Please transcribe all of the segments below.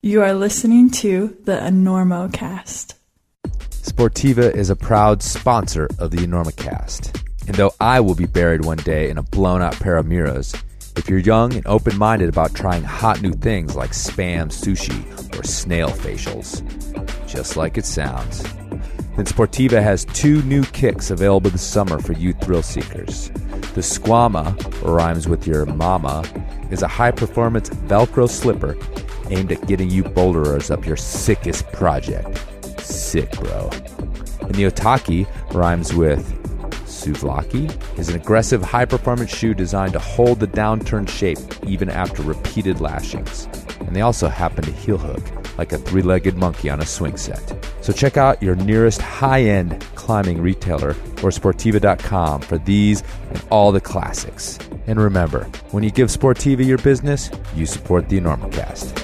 You are listening to the Enormocast. Sportiva is a proud sponsor of the Enormocast. And though I will be buried one day in a blown-out pair of Miras, if you're young and open-minded about trying hot new things like Spam sushi or snail facials, just like it sounds, then Sportiva has 2 new kicks available this summer for you thrill seekers. The Squama, or rhymes with your mama, is a high-performance Velcro slipper aimed at getting you boulderers up your sickest project. Sick, bro. And the Otaki, rhymes with souvlaki, is an aggressive high-performance shoe designed to hold the downturned shape even after repeated lashings. And they also happen to heel hook like a 3-legged monkey on a swing set. So check out your nearest high-end climbing retailer or Sportiva.com for these and all the classics. And remember, when you give Sportiva your business, you support the Enormocast.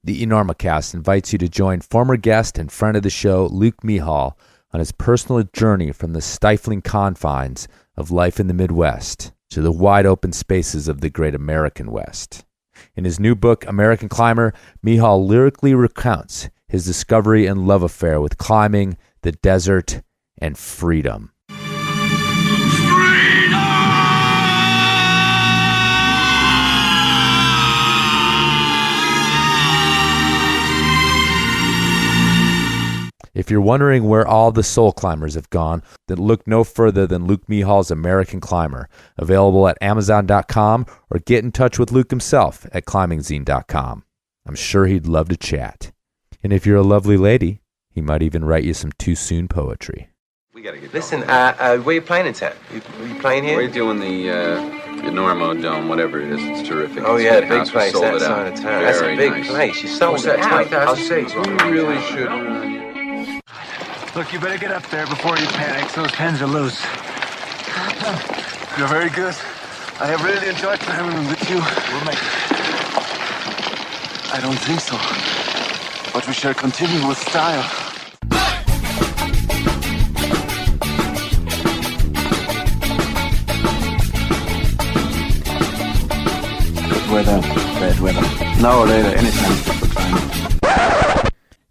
The Enormocast invites you to join former guest and friend of the show, Luke Mihal, on his personal journey from the stifling confines of life in the Midwest to the wide-open spaces of the great American West. In his new book, American Climber, Mihal lyrically recounts his discovery and love affair with climbing, the desert, and freedom. If you're wondering where all the soul climbers have gone, then look no further than Luke Mihal's American Climber, available at Amazon.com or get in touch with Luke himself at ClimbingZine.com. I'm sure he'd love to chat. And if you're a lovely lady, he might even write you some too soon poetry. We gotta get Listen, where are you playing in town? You playing here? We're doing the Enormo Dome, whatever it is. It's terrific. Oh, It's yeah, a big house. We place, sold that it out. side of town. That's a Very big nice. place. You sold What's it that, out. 20,000 seats. We really should. Look, you better get up there before he panics. Those pens are loose. You're very good. I have really enjoyed climbing with you. We'll make it. I don't think so. But we shall continue with style. Good weather, bad weather. Now or later, anytime.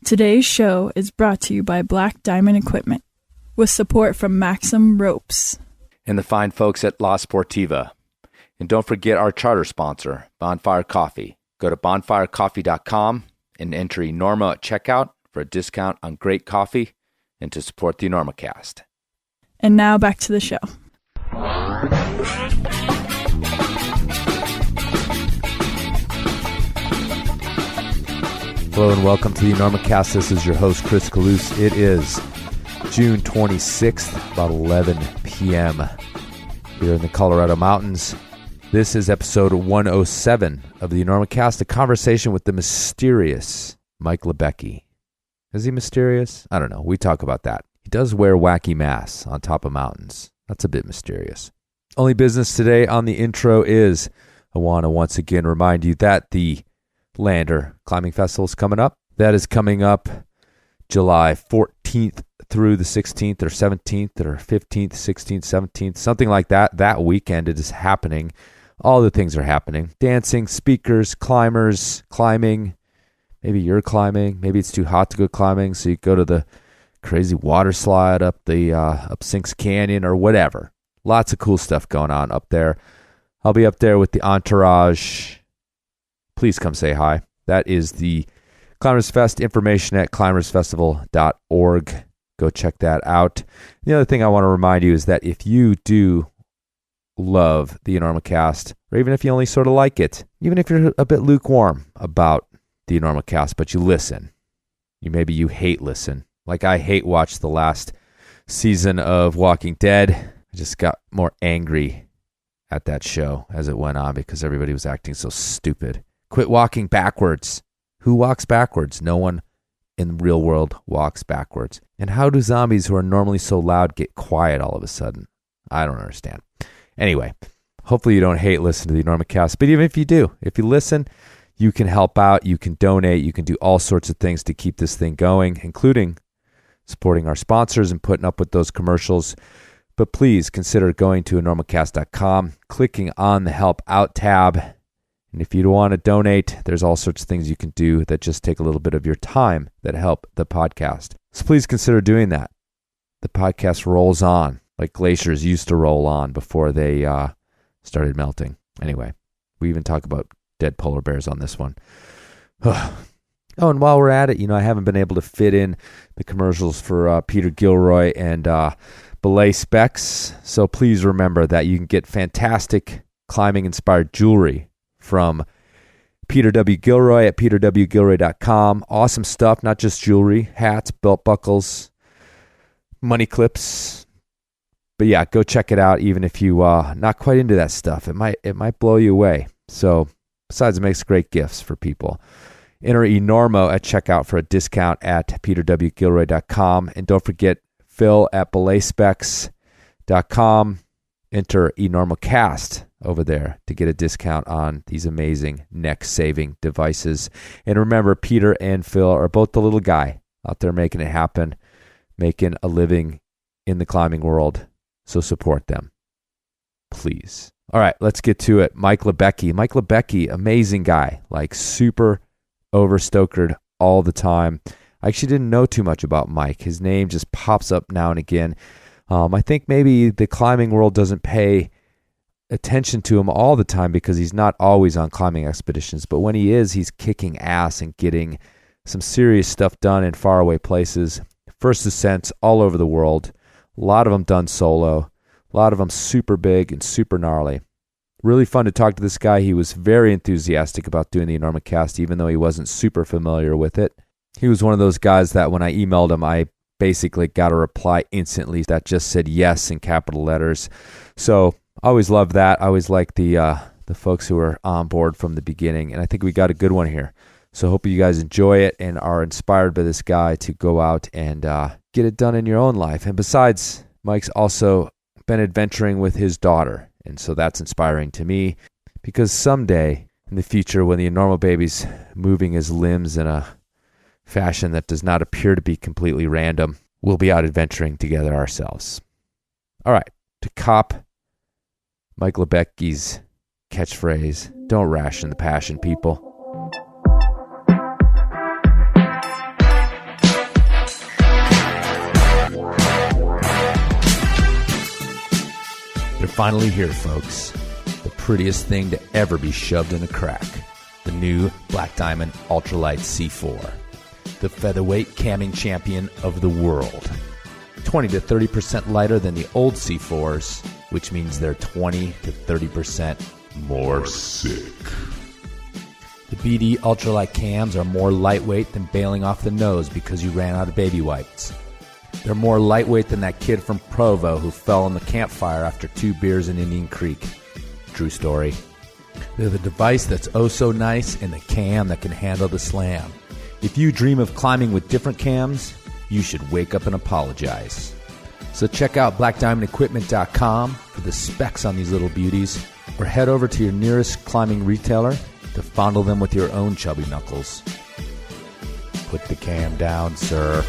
Today's show is brought to you by Black Diamond Equipment, with support from Maxim Ropes. And the fine folks at La Sportiva. And don't forget our charter sponsor, Bonfire Coffee. Go to bonfirecoffee.com and enter Enormo at checkout for a discount on great coffee and to support the Enormocast. And now back to the show. Hello and welcome to the Enormocast. This is your host, Chris Kalous. It is June 26th, about 11 p.m. here in the Colorado Mountains. This is episode 107 of the Enormocast, a conversation with the mysterious Mike Libecki. Is he mysterious? I don't know. We talk about that. He does wear wacky masks on top of mountains. That's a bit mysterious. Only business today on the intro is, I want to once again remind you that the Lander Climbing Festival is coming up. That is coming up July 14th through the 16th or 17th or 15th, 16th, 17th, something like that. That weekend it is happening. All the things are happening. Dancing, speakers, climbers, climbing. Maybe you're climbing. Maybe it's too hot to go climbing, so you go to the crazy water slide up the up Sinks Canyon or whatever. Lots of cool stuff going on up there. I'll be up there with the entourage. Please come say hi. That is the Climbers Fest. Information at climbersfestival.org. Go check that out. The other thing I want to remind you is that if you do love the Enormocast, or even if you only sort of like it, even if you're a bit lukewarm about the Enormocast, but you listen, maybe you hate listen, like I hate watch the last season of Walking Dead. I just got more angry at that show as it went on because everybody was acting so stupid. Quit walking backwards. Who walks backwards? No one in the real world walks backwards. And how do zombies who are normally so loud get quiet all of a sudden? I don't understand. Anyway, hopefully you don't hate listening to the Enormocast. But even if you do, if you listen, you can help out, you can donate, you can do all sorts of things to keep this thing going, including supporting our sponsors and putting up with those commercials. But please consider going to enormocast.com, clicking on the Help Out tab, And if you want to donate, there's all sorts of things you can do that just take a little bit of your time that help the podcast. So please consider doing that. The podcast rolls on like glaciers used to roll on before they started melting. Anyway, we even talk about dead polar bears on this one. Oh, and while we're at it, I haven't been able to fit in the commercials for Peter Gilroy and Belay Specs. So please remember that you can get fantastic climbing-inspired jewelry from Peter W. Gilroy at peterwgilroy.com. Awesome stuff, not just jewelry, hats, belt buckles, money clips. But yeah, go check it out even if you not quite into that stuff. It might blow you away. So besides, it makes great gifts for people. Enter Enormo at checkout for a discount at peterwgilroy.com. And don't forget Phil at belayspecs.com. Enter Enormocast over there to get a discount on these amazing neck-saving devices. And remember, Peter and Phil are both the little guy out there making it happen, making a living in the climbing world. So support them, please. All right, let's get to it. Mike Libecki. Mike Libecki, amazing guy, like super overstokered all the time. I actually didn't know too much about Mike. His name just pops up now and again. I think maybe the climbing world doesn't pay attention to him all the time because he's not always on climbing expeditions. But when he is, he's kicking ass and getting some serious stuff done in faraway places. First ascents all over the world. A lot of them done solo. A lot of them super big and super gnarly. Really fun to talk to this guy. He was very enthusiastic about doing the Enormocast, even though he wasn't super familiar with it. He was one of those guys that when I emailed him, I basically got a reply instantly that just said yes in capital letters. So I always love that. I always like the folks who are on board from the beginning, and I think we got a good one here. So hope you guys enjoy it and are inspired by this guy to go out and get it done in your own life. And besides, Mike's also been adventuring with his daughter, and so that's inspiring to me because someday in the future when the Enormo baby's moving his limbs in a fashion that does not appear to be completely random, we'll be out adventuring together ourselves. All right, to cop Mike Libecki's catchphrase, don't ration the passion, people. They're finally here, folks. The prettiest thing to ever be shoved in a crack. The new Black Diamond Ultralight C4. The featherweight camming champion of the world. 20 to 30% lighter than the old C4s, which means they're 20 to 30% more sick. The BD Ultralight cams are more lightweight than bailing off the nose because you ran out of baby wipes. They're more lightweight than that kid from Provo who fell in the campfire after 2 beers in Indian Creek. True story. They're the device that's oh so nice and the cam that can handle the slam. If you dream of climbing with different cams, you should wake up and apologize. So check out blackdiamondequipment.com for the specs on these little beauties, or head over to your nearest climbing retailer to fondle them with your own chubby knuckles. Put the cam down, sir.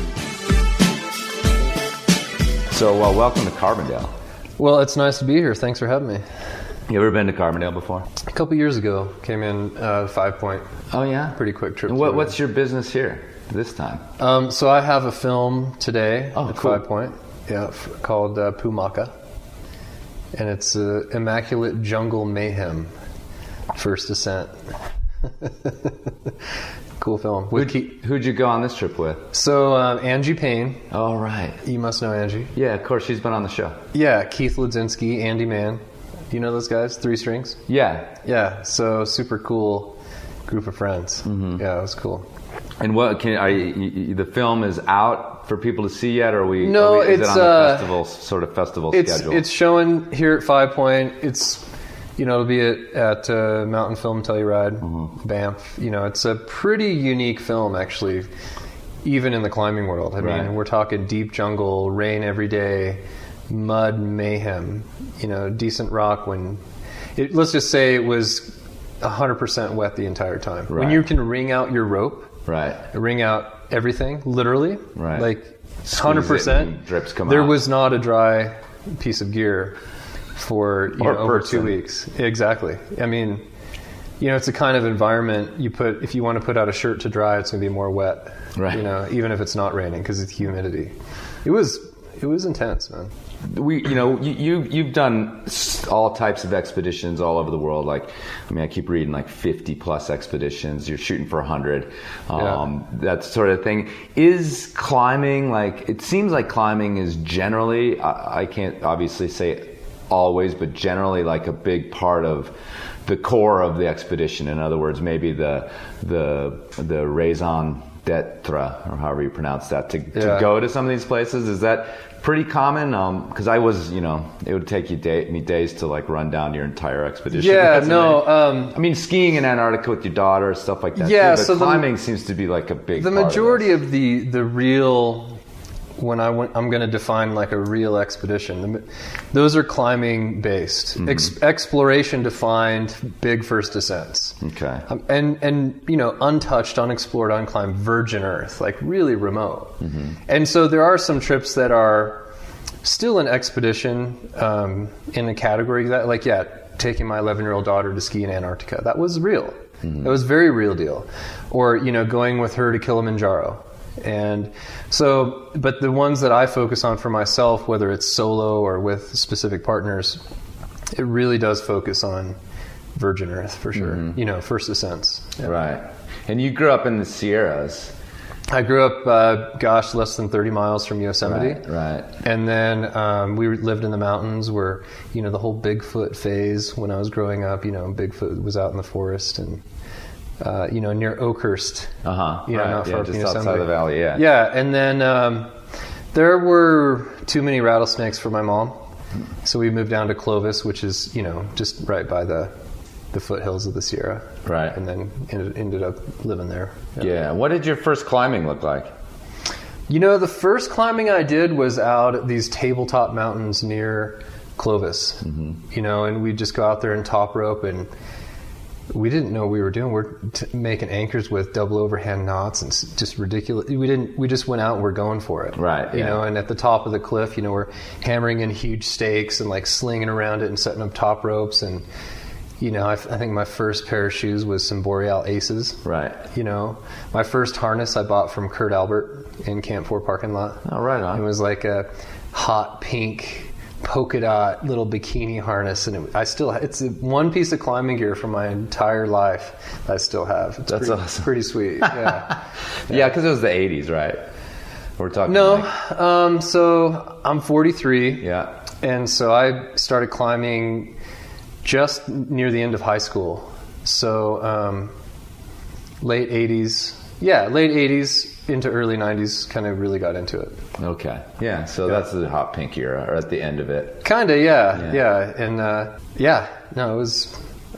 So, welcome to Carbondale. Well, it's nice to be here. Thanks for having me. You ever been to Carbondale before? A couple years ago, came in 5 Point. Oh, yeah? Pretty quick trip. And what's your business here this time? So I have a film today at cool. 5 Point, called Pumaka. And it's Immaculate Jungle Mayhem, First Ascent. Cool film. Who'd you go on this trip with? So Angie Payne. Oh, right. You must know Angie. Yeah, of course. She's been on the show. Yeah, Keith Ledzinski, Andy Mann. You know those guys? 3 Strings? Yeah. Yeah, so super cool group of friends. Mm-hmm. Yeah, it was cool. And the film is out for people to see yet, or is it on the festival schedule? It's showing here at 5 Point. It's, it'll be at Mountain Film Telluride, Banff. It's a pretty unique film, actually, even in the climbing world. I mean, we're talking deep jungle, rain every day, mud mayhem, decent rock let's just say it was 100% wet the entire time. Right. When you can wring out your rope, wring out everything, literally, like 100%, drips come there out. was not a dry piece of gear for over 2 weeks. Exactly. I mean, it's a kind of environment if you want to put out a shirt to dry, it's going to be more wet. Right. Even if it's not raining because it's humidity. It was intense, man. You've done all types of expeditions all over the world. I keep reading 50 plus expeditions. You're shooting for 100. That sort of thing. Is climbing it seems like climbing is generally, I can't obviously say always, but generally a big part of the core of the expedition. In other words, maybe the raison d'etre, or however you pronounce that, to go to some of these places. Is that pretty common? Because I was, it would take me days to run down your entire expedition. Yeah, no. Skiing in Antarctica with your daughter, stuff like that. Yeah, too, but so climbing seems to be a big. The part majority of of the real. When I'm going to define a real expedition, those are climbing based. Exploration defined, big first descents. Okay. And untouched, unexplored, unclimbed, virgin earth, really remote. And so there are some trips that are still an expedition in a category that, taking my 11-year-old daughter to ski in Antarctica. That was real. That was a very real deal. Or, going with her to Kilimanjaro. And so, but the ones that I focus on for myself, whether it's solo or with specific partners, it really does focus on virgin earth for sure. First ascents. Yeah. Right. And you grew up in the Sierras. I grew up, less than 30 miles from Yosemite. Right. And then we lived in the mountains where, the whole Bigfoot phase when I was growing up, Bigfoot was out in the forest and near Oakhurst, not far from just outside the valley, Yeah, and then there were too many rattlesnakes for my mom, so we moved down to Clovis, which is, just right by the foothills of the Sierra. Right. And then ended up living there. Yeah. What did your first climbing look like? The first climbing I did was out at these tabletop mountains near Clovis, and we'd just go out there and top rope, and we didn't know what we were doing. We're making anchors with double overhand knots and just ridiculous. We just went out and we're going for it. Right. And at the top of the cliff, we're hammering in huge stakes and slinging around it and setting up top ropes. And, I think my first pair of shoes was some Boreal Aces. Right. My first harness I bought from Kurt Albert in Camp 4 parking lot. Oh, right on. It was a hot pink polka dot little bikini harness, and it's one piece of climbing gear from my entire life I still have. That's awesome. Pretty sweet. Yeah. Yeah, because it was the 80s, right? We're talking. No, so I'm 43. Yeah. And so I started climbing just near the end of high school. So late 80s. Yeah, late 80s into early 90s, kind of really got into it. Okay. Yeah, so that's the hot pink era, or at the end of it. Kind of, yeah. And no,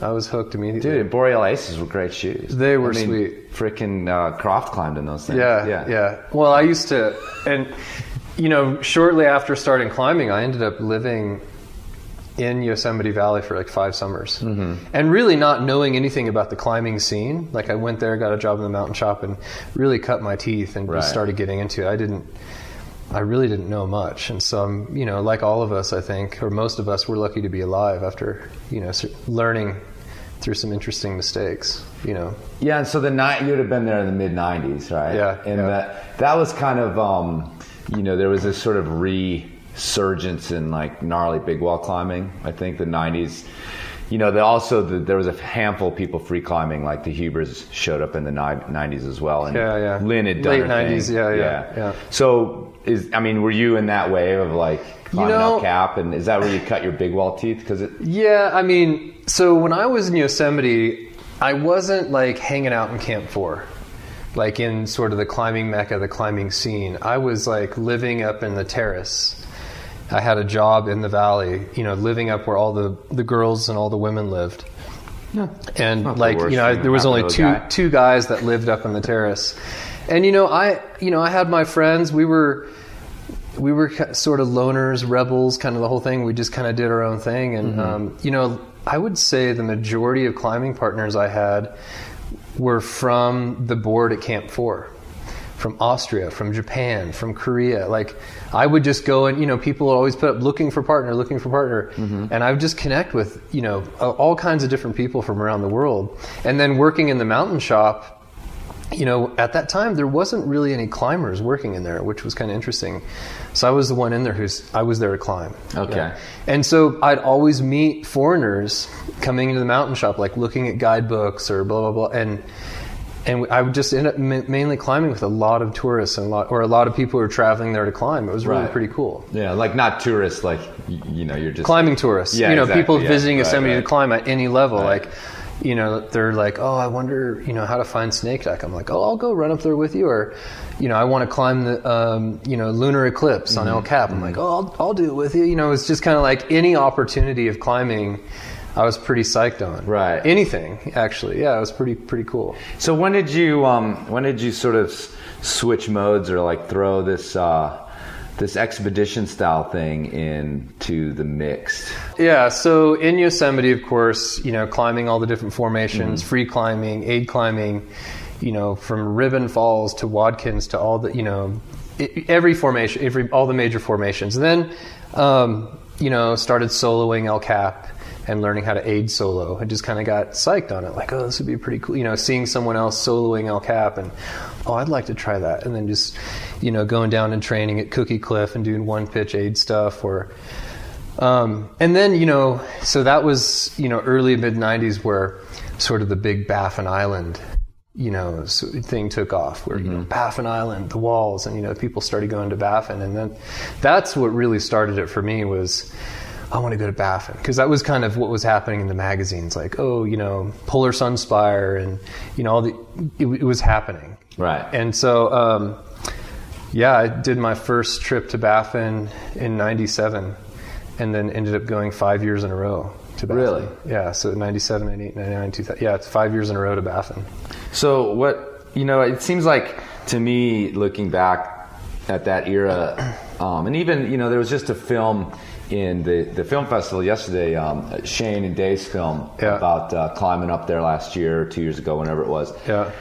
I was hooked immediately. Dude, Boreal Aces were great shoes. They were sweet. Freaking Croft climbed in those things. Yeah. Well, I used to, and shortly after starting climbing, I ended up living in Yosemite Valley for 5 summers, and really not knowing anything about the climbing scene. I went there, got a job in the mountain shop, and really cut my teeth and just started getting into it. I really didn't know much, and so I'm, like all of us, I think, or most of us, we're lucky to be alive after learning through some interesting mistakes. Yeah, and so you would have been there in the mid '90s, right? Yeah, and that was kind of there was this sort of resurgence in gnarly big wall climbing. I think the 90s, there was a handful of people free climbing, like the Hubers showed up in the 90s as well. And Lynn had done late 90s, yeah. So were you in that wave of climbing El Cap, and is that where you cut your big wall teeth? So when I was in Yosemite, I wasn't hanging out in Camp 4. In sort of the climbing mecca, the climbing scene. I was living up in the terrace. I had a job in the valley, living up where all the girls and all the women lived. Yeah. And there was only two guys that lived up on the terrace. And I had my friends. We were sort of loners, rebels, kind of the whole thing. We just kind of did our own thing. And I would say the majority of climbing partners I had were from the board at Camp 4. from Austria, from Japan, from Korea. Like, I would just go and, people would always put up looking for partner. Mm-hmm. And I would just connect with, all kinds of different people from around the world. And then working in the mountain shop, at that time, there wasn't really any climbers working in there, which was kind of interesting. So I was the one in there I was there to climb. Okay. And so I'd always meet foreigners coming into the mountain shop, like looking at guidebooks or blah, blah, blah. And I would just end up mainly climbing with a lot of tourists and a lot of people who are traveling there to climb. It was really pretty cool. Yeah, like not tourists, like, you're just... Climbing tourists. Yeah, exactly, people visiting Yosemite to climb at any level. Right. Like, they're like, oh, I wonder, how to find snake neck. I'm like, oh, I'll go run up there with you. Or, I want to climb the, lunar eclipse on El Cap. I'm like, oh, I'll do it with you. It's just kind of like any opportunity of climbing, I was pretty psyched on. Right. Anything, actually. Yeah, it was pretty cool. So when did you sort of switch modes or like throw this expedition style thing into the mix? Yeah, so in Yosemite, of course, climbing all the different formations, free climbing, aid climbing, from Ribbon Falls to Watkins to all the, every formation, all the major formations. And then, started soloing El Cap and learning how to aid solo. I just kind of got psyched on it, like, oh, this would be pretty cool. Seeing someone else soloing El Cap and, oh, I'd like to try that. And then just, going down and training at Cookie Cliff and doing one pitch aid stuff. Or, and then, so that was, early mid 90s where sort of the big Baffin Island, thing took off where, Baffin Island, the walls, and, people started going to Baffin. And then that's what really started it for me was, I want to go to Baffin, because that was kind of what was happening in the magazines, like, oh, Polar Sunspire, and it was happening. Right. And so, I did my first trip to Baffin in '97, and then ended up going 5 years in a row to Baffin. Really? Yeah. So 97, 98, 99, 2000. Yeah, it's 5 years in a row to Baffin. So what? It seems like to me, looking back at that era, and even there was just a film in the film festival yesterday, Shane and Dave's film about climbing up there last year or 2 years ago, whenever it was. Yeah.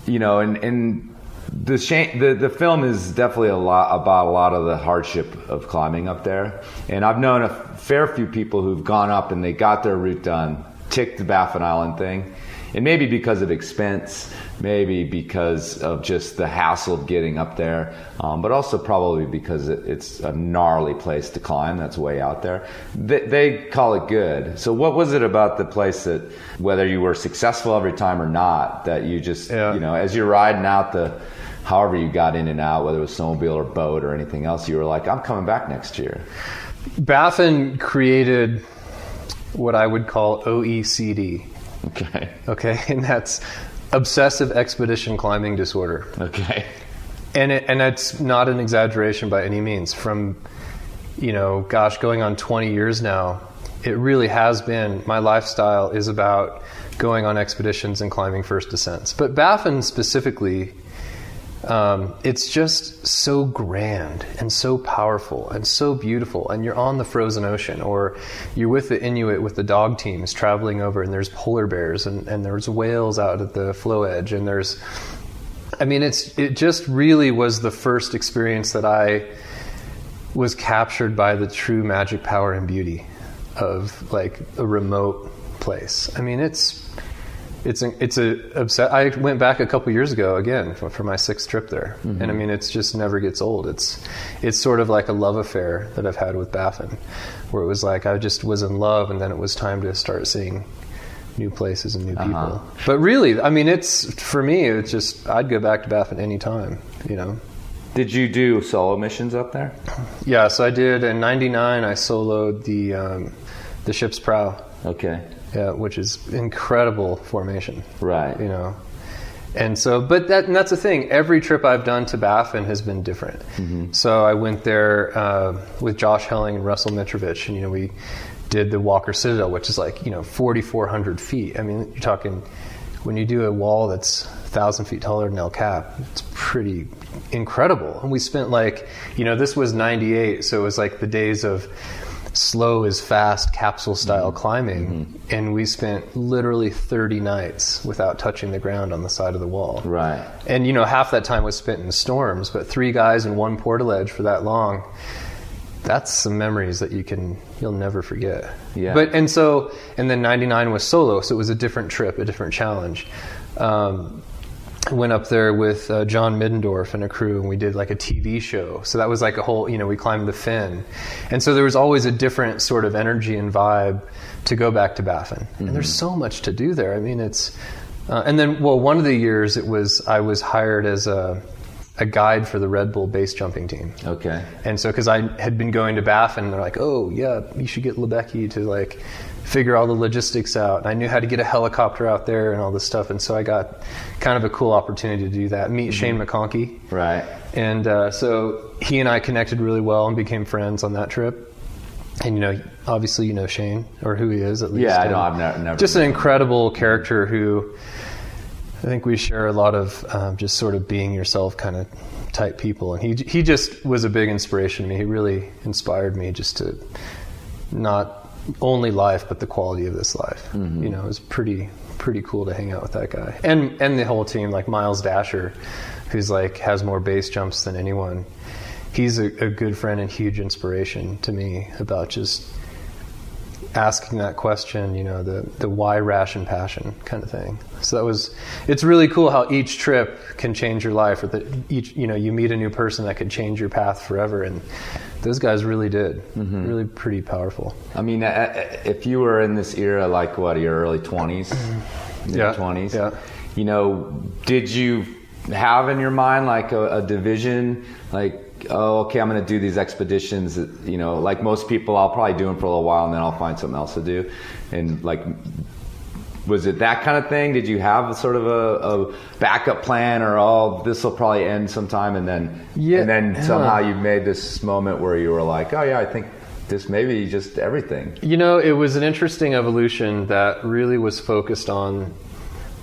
And the film is definitely about a lot of the hardship of climbing up there. And I've known a fair few people who've gone up and they got their route done, ticked the Baffin Island thing, and maybe because of expense, maybe because of just the hassle of getting up there, but also probably because it's a gnarly place to climb that's way out there. They call it good. So what was it about the place that, whether you were successful every time or not, that you just, as you're riding out however you got in and out, whether it was snowmobile or boat or anything else, you were like, I'm coming back next year? Baffin created what I would call OECD. Okay, and that's obsessive expedition climbing disorder. Okay. And that's not an exaggeration by any means. From, going on 20 years now, it really has been, my lifestyle is about going on expeditions and climbing first descents. But Baffin specifically, it's just so grand and so powerful and so beautiful, and you're on the frozen ocean, or you're with the Inuit with the dog teams traveling over, and there's polar bears and there's whales out at the floe edge, and it just really was the first experience that I was captured by the true magic, power, and beauty of like a remote place. I mean, I went back a couple years ago again for my 6th trip there, and it just never gets old. It's sort of like a love affair that I've had with Baffin, where it was like I just was in love, and then it was time to start seeing new places and new people. But really, for me, it's just I'd go back to Baffin anytime. Did you do solo missions up there? Yeah, so I did in '99. I soloed the ship's prow. Okay. Yeah, which is incredible formation. Right. And so, but that's the thing. Every trip I've done to Baffin has been different. So I went there with Josh Helling and Russell Mitrovich, and we did the Walker Citadel, which is like 4,400 feet. You're talking, when you do a wall that's 1,000 feet taller than El Cap, it's pretty incredible. And we spent this was '98, so it was like the days of slow is fast capsule style climbing, and we spent literally 30 nights without touching the ground on the side of the wall. Right. And half that time was spent in storms, but 3 guys in one portaledge for that long, that's some memories that you'll never forget. Yeah. And then 99 was solo, so it was a different trip, a different challenge. I went up there with John Middendorf and a crew, and we did like a TV show. So that was like a whole, we climbed the Finn. And so there was always a different sort of energy and vibe to go back to Baffin. And there's so much to do there. I mean, it's... and then, one of the years I was hired as a guide for the Red Bull base jumping team. Okay. And so, because I had been going to Baffin, and they're like, oh, yeah, you should get Libecki to like figure all the logistics out. And I knew how to get a helicopter out there and all this stuff. And so I got kind of a cool opportunity to do that, meet Shane McConkey. Right. And so he and I connected really well and became friends on that trip. And, obviously Shane, or who he is at least. Yeah, I know. I've never just an incredible character who I think we share a lot of just sort of being yourself kind of type people. And he just was a big inspiration to me. He really inspired me just to not only life, but the quality of this life. It was pretty cool to hang out with that guy. And the whole team, like Miles Dasher, who's like has more base jumps than anyone. He's a good friend and huge inspiration to me about just asking that question, the why, ration, passion kind of thing. So it's really cool how each trip can change your life, or that each, you meet a new person that could change your path forever. And those guys really did. Really pretty powerful. I mean, if you were in this era, like your early 20s, mid-20s, did you have in your mind like a division, like, oh, okay, I'm going to do these expeditions, like most people, I'll probably do them for a little while and then I'll find something else to do. And like, was it that kind of thing? Did you have sort of a backup plan, or this will probably end sometime, and then somehow you made this moment where you were like, oh yeah, I think this may be just everything. It was an interesting evolution that really was focused on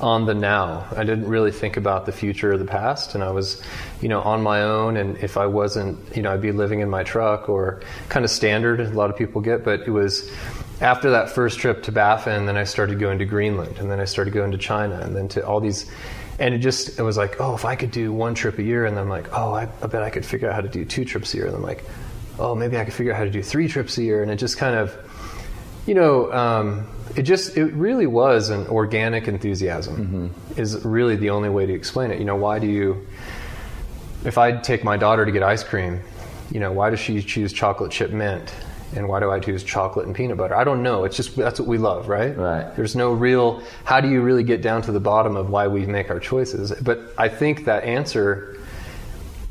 the now. I didn't really think about the future or the past, and I was, on my own, and if I wasn't, I'd be living in my truck, or kind of standard, a lot of people get, but it was after that first trip to Baffin, then I started going to Greenland, and then I started going to China, and then to all these, and it was like, oh, if I could do 1 trip a year, and then I'm like, oh, I bet I could figure out how to do 2 trips a year, and I'm like, oh, maybe I could figure out how to do 3 trips a year, and it just kind of, it really was an organic enthusiasm is really the only way to explain it. Why do if I take my daughter to get ice cream, why does she choose chocolate chip mint? And why do I choose chocolate and peanut butter? I don't know. It's just, that's what we love, right? Right. There's no real, how do you really get down to the bottom of why we make our choices? But I think that answer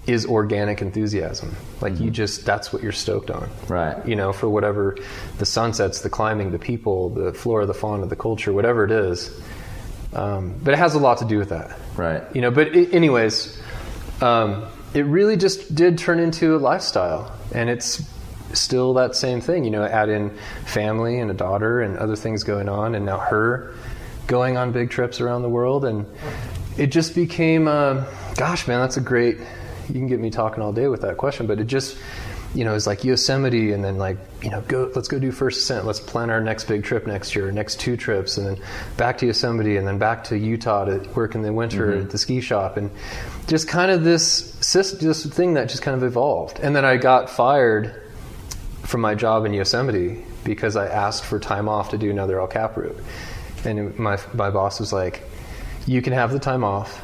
is organic enthusiasm. Like that's what you're stoked on. Right. For whatever, the sunsets, the climbing, the people, the flora, the fauna, the culture, whatever it is. But it has a lot to do with that. Right. Anyways, it really just did turn into a lifestyle, and it's still that same thing, add in family and a daughter and other things going on, and now her going on big trips around the world, and it just became, gosh, man, that's a great, you can get me talking all day with that question, but it just, it's like Yosemite, and then like, let's go do first ascent, let's plan our next big trip next year, next 2 trips, and then back to Yosemite, and then back to Utah to work in the winter at the ski shop, and just kind of this thing that just kind of evolved. And then I got fired from my job in Yosemite because I asked for time off to do another El Cap route. And my boss was like, you can have the time off.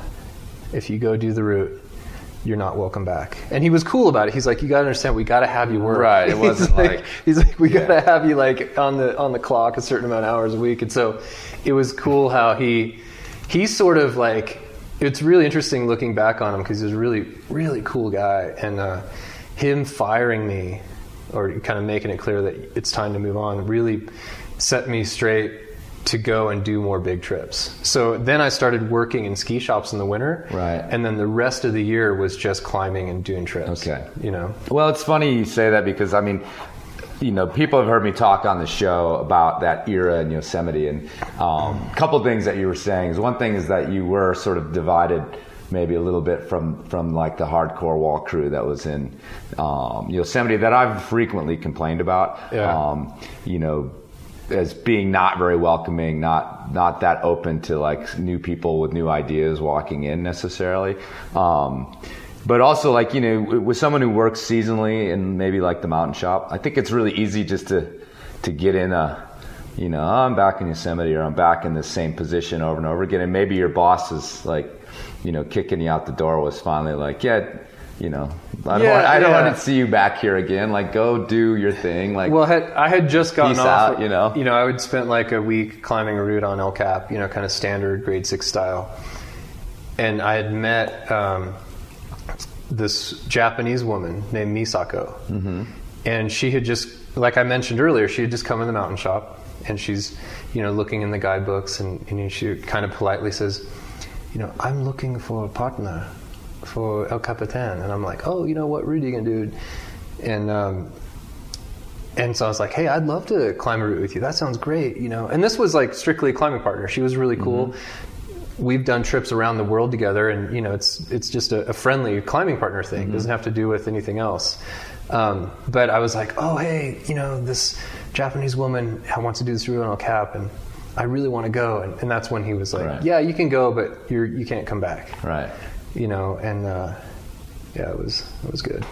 If you go do the route, you're not welcome back. And he was cool about it. He's like, you got to understand, we got to have you work. Right. It wasn't he's like, we got to have you like on the clock a certain amount of hours a week. And so it was cool how he's sort of like, it's really interesting looking back on him, because he's a really, really cool guy. And him firing me, or kind of making it clear that it's time to move on, really set me straight to go and do more big trips. So then I started working in ski shops in the winter. Right. And then the rest of the year was just climbing and doing trips. Okay. Well, it's funny you say that, because I mean, people have heard me talk on the show about that era in Yosemite, and a couple of things that you were saying is, one thing is that you were sort of divided maybe a little bit from like the hardcore wall crew that was in Yosemite that I've frequently complained about. You know, as being not very welcoming, not that open to like new people with new ideas walking in necessarily. But also, like, you know, with someone who works seasonally in maybe like the mountain shop, I think it's really easy just to get in you know, I'm back in Yosemite, or I'm back in the same position over and over again. And maybe your boss is like, you know, kicking you out the door, was finally like, yeah, you know, I don't want to see you back here again. Like, go do your thing. Like, well, I had just gotten off. Out, you know. You know, I would spent like a week climbing a route on El Cap, you know, kind of standard grade 6 style. And I had met this Japanese woman named Misako. Mm-hmm. And she had just, like I mentioned earlier, she had just come in the mountain shop, and she's, you know, looking in the guidebooks, and she kind of politely says, you know, I'm looking for a partner for El Capitan. And I'm like, oh, you know, what route are you going to do? And so I was like, hey, I'd love to climb a route with you. That sounds great, you know. And this was like strictly a climbing partner. She was really cool. Mm-hmm. We've done trips around the world together, and, you know, it's just a friendly climbing partner thing. Mm-hmm. It doesn't have to do with anything else. But I was like, oh, hey, you know, this Japanese woman wants to do this route on El Cap, and I really want to go. And that's when he was like, right. Yeah, you can go, but you can't come back. Right. You know, and yeah, it was good.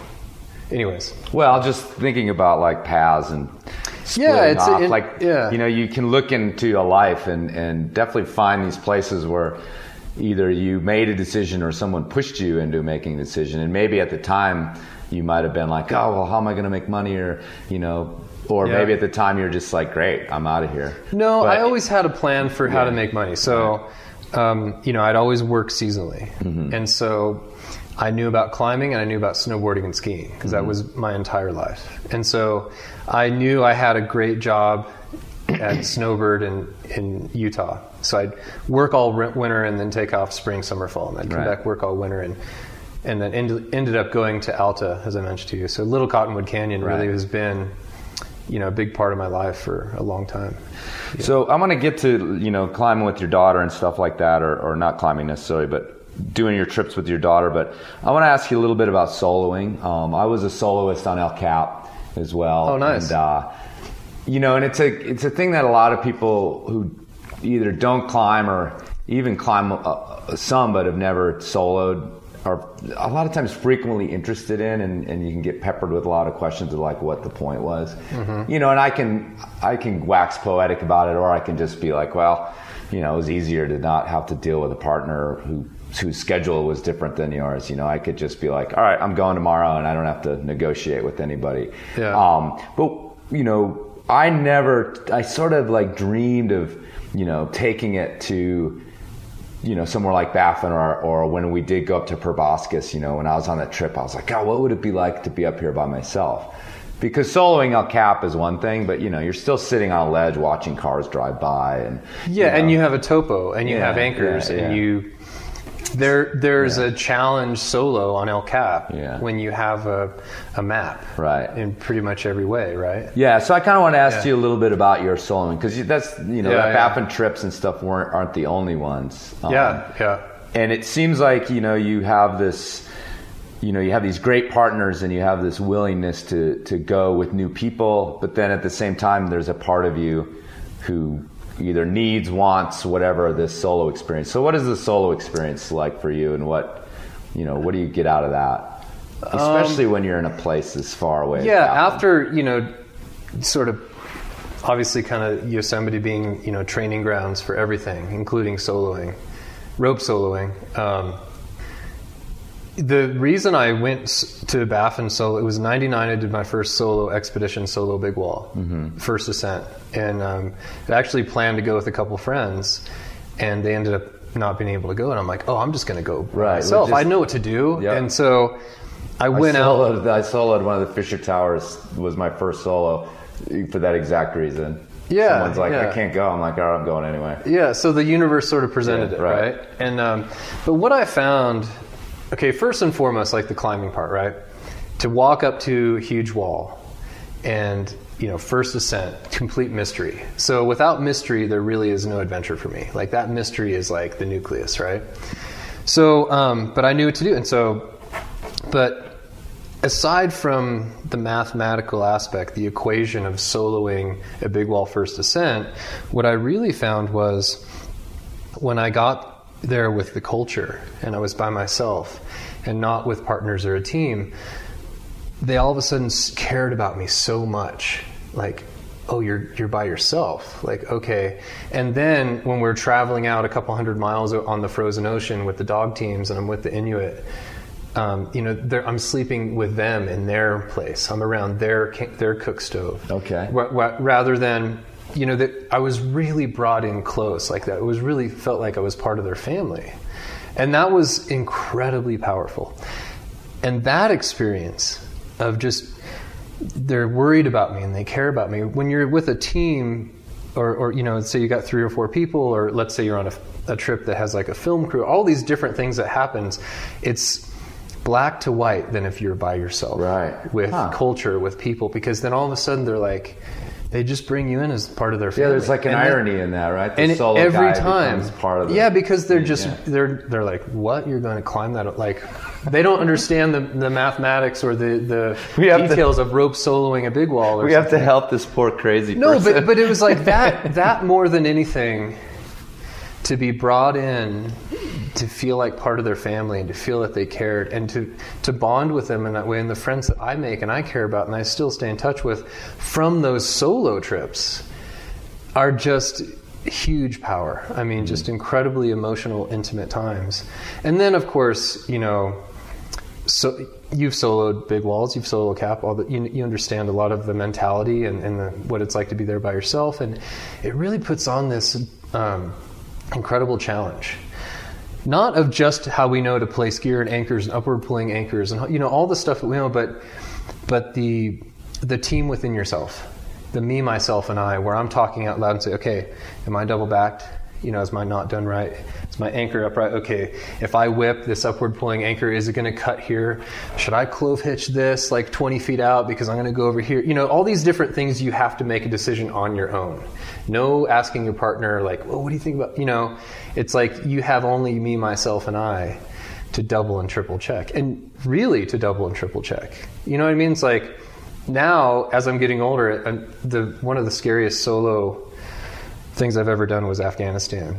Anyways. Well, just thinking about like paths and splitting off, you know, you can look into a life and definitely find these places where either you made a decision or someone pushed you into making a decision. And maybe at the time you might have been like, oh, well, how am I going to make money? Or, you know, or maybe at the time you're just like, great, I'm out of here. No, but I always had a plan for how to make money. So, you know, I'd always work seasonally. Mm-hmm. And so I knew about climbing and I knew about snowboarding and skiing, because that was my entire life. And so I knew I had a great job at Snowbird in Utah. So I'd work all winter and then take off spring, summer, fall, and I'd come back, work all winter, and then ended up going to Alta, as I mentioned to you. So Little Cottonwood Canyon really has been, you know, a big part of my life for a long time. Yeah. So I'm going to get to, you know, climbing with your daughter and stuff like that, or not climbing necessarily, but doing your trips with your daughter. But I want to ask you a little bit about soloing. I was a soloist on El Cap as well. Oh, nice. And, you know, and it's a thing that a lot of people who either don't climb or even climb some but have never soloed are a lot of times frequently interested in, and you can get peppered with a lot of questions of like what the point was. Mm-hmm. You know, and I can wax poetic about it, or I can just be like, well, you know, it was easier to not have to deal with a partner whose schedule was different than yours. You know, I could just be like, all right, I'm going tomorrow, and I don't have to negotiate with anybody. Yeah. But, you know, I sort of like dreamed of, you know, taking it to, you know, somewhere like Baffin, or when we did go up to Proboscis, you know, when I was on that trip, I was like, God, what would it be like to be up here by myself? Because soloing El Cap is one thing, but, you know, you're still sitting on a ledge watching cars drive by. And yeah, you know, and you have a topo, and you have anchors, and there's a challenge solo on El Cap when you have a map, right, in pretty much every way, right? Yeah, so I kind of want to ask you a little bit about your soloing, because that's, you know, that Baffin trips and stuff aren't the only ones. And it seems like, you know, you have this, you know, you have these great partners and you have this willingness to go with new people, but then at the same time there's a part of you who either needs, wants, whatever, this solo experience. So what is the solo experience like for you, and what do you get out of that? Especially when you're in a place that's far away. Yeah, after, you know, sort of obviously kind of Yosemite being, you know, training grounds for everything, including soloing, rope soloing. The reason I went to Baffin solo, it was 99, I did my first solo expedition, solo big wall, first ascent. And I actually planned to go with a couple friends, and they ended up not being able to go. And I'm like, oh, I'm just going to go by myself. I know what to do. Yep. And so I went out. I soloed one of the Fisher Towers, was my first solo for that exact reason. Yeah. Someone's like, I can't go. I'm like, all right, I'm going anyway. Yeah, so the universe sort of presented it, right? And but what I found... Okay, first and foremost, like the climbing part, right? To walk up to a huge wall and, you know, first ascent, complete mystery. So without mystery, there really is no adventure for me. Like that mystery is like the nucleus, right? So, but I knew what to do. And so, but aside from the mathematical aspect, the equation of soloing a big wall first ascent, what I really found was when I got there with the culture and I was by myself and not with partners or a team, they all of a sudden cared about me so much. Like, oh, you're by yourself. Like, okay. And then when we're traveling out a couple hundred miles on the frozen ocean with the dog teams and I'm with the Inuit, I'm sleeping with them in their place. I'm around their cook stove. Okay. Rather than, that I was really brought in close like that. It was really felt like I was part of their family. And that was incredibly powerful. And that experience of just, they're worried about me and they care about me. When you're with a team or say you got 3 or 4 people, or let's say you're on a trip that has like a film crew, all these different things that happens, it's black to white than if you're by yourself. Right. With culture, with people, because then all of a sudden they're like, they just bring you in as part of their family. Yeah, there's like an irony in that, right? The solo every guy time becomes part of because they're just they're like, what? You're going to climb that? Like, they don't understand the mathematics or the details of rope soloing a big wall. We have to help this poor crazy person. No, but it was like that more than anything, to be brought in, to feel like part of their family and to feel that they cared and to bond with them in that way. And the friends that I make and I care about and I still stay in touch with from those solo trips are just huge power. I mean, just incredibly emotional, intimate times. And then, of course, so you've soloed big walls, you've soloed cap, you understand a lot of the mentality and what it's like to be there by yourself. And it really puts on this incredible challenge. Not of just how we know to place gear and anchors and upward pulling anchors and all the stuff that we know, but the team within yourself, the me, myself, and I, where I'm talking out loud and say, okay, am I double backed? Is my knot done right? Is my anchor upright? Okay, if I whip this upward pulling anchor, is it going to cut here? Should I clove hitch this like 20 feet out because I'm going to go over here? All these different things you have to make a decision on your own. No asking your partner like, well, what do you think about, it's like you have only me, myself, and I to double and triple check. And really to double and triple check. You know what I mean? It's like now, as I'm getting older, one of the scariest solo things I've ever done was Afghanistan.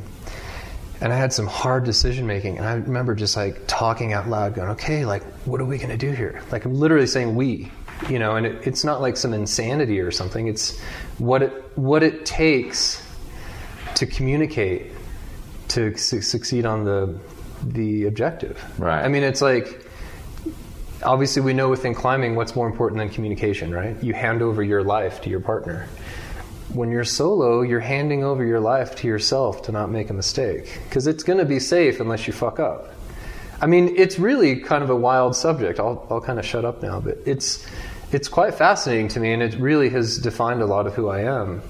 And I had some hard decision making. And I remember just like talking out loud going, okay, like, what are we going to do here? Like, I'm literally saying we, and it's not like some insanity or something. It's what it takes to communicate to succeed on the objective. Right. I mean, it's like, obviously we know within climbing what's more important than communication, right? You hand over your life to your partner. When you're solo, you're handing over your life to yourself to not make a mistake, because it's going to be safe unless you fuck up. I mean, it's really kind of a wild subject. I'll kind of shut up now, but it's quite fascinating to me, and it really has defined a lot of who I am,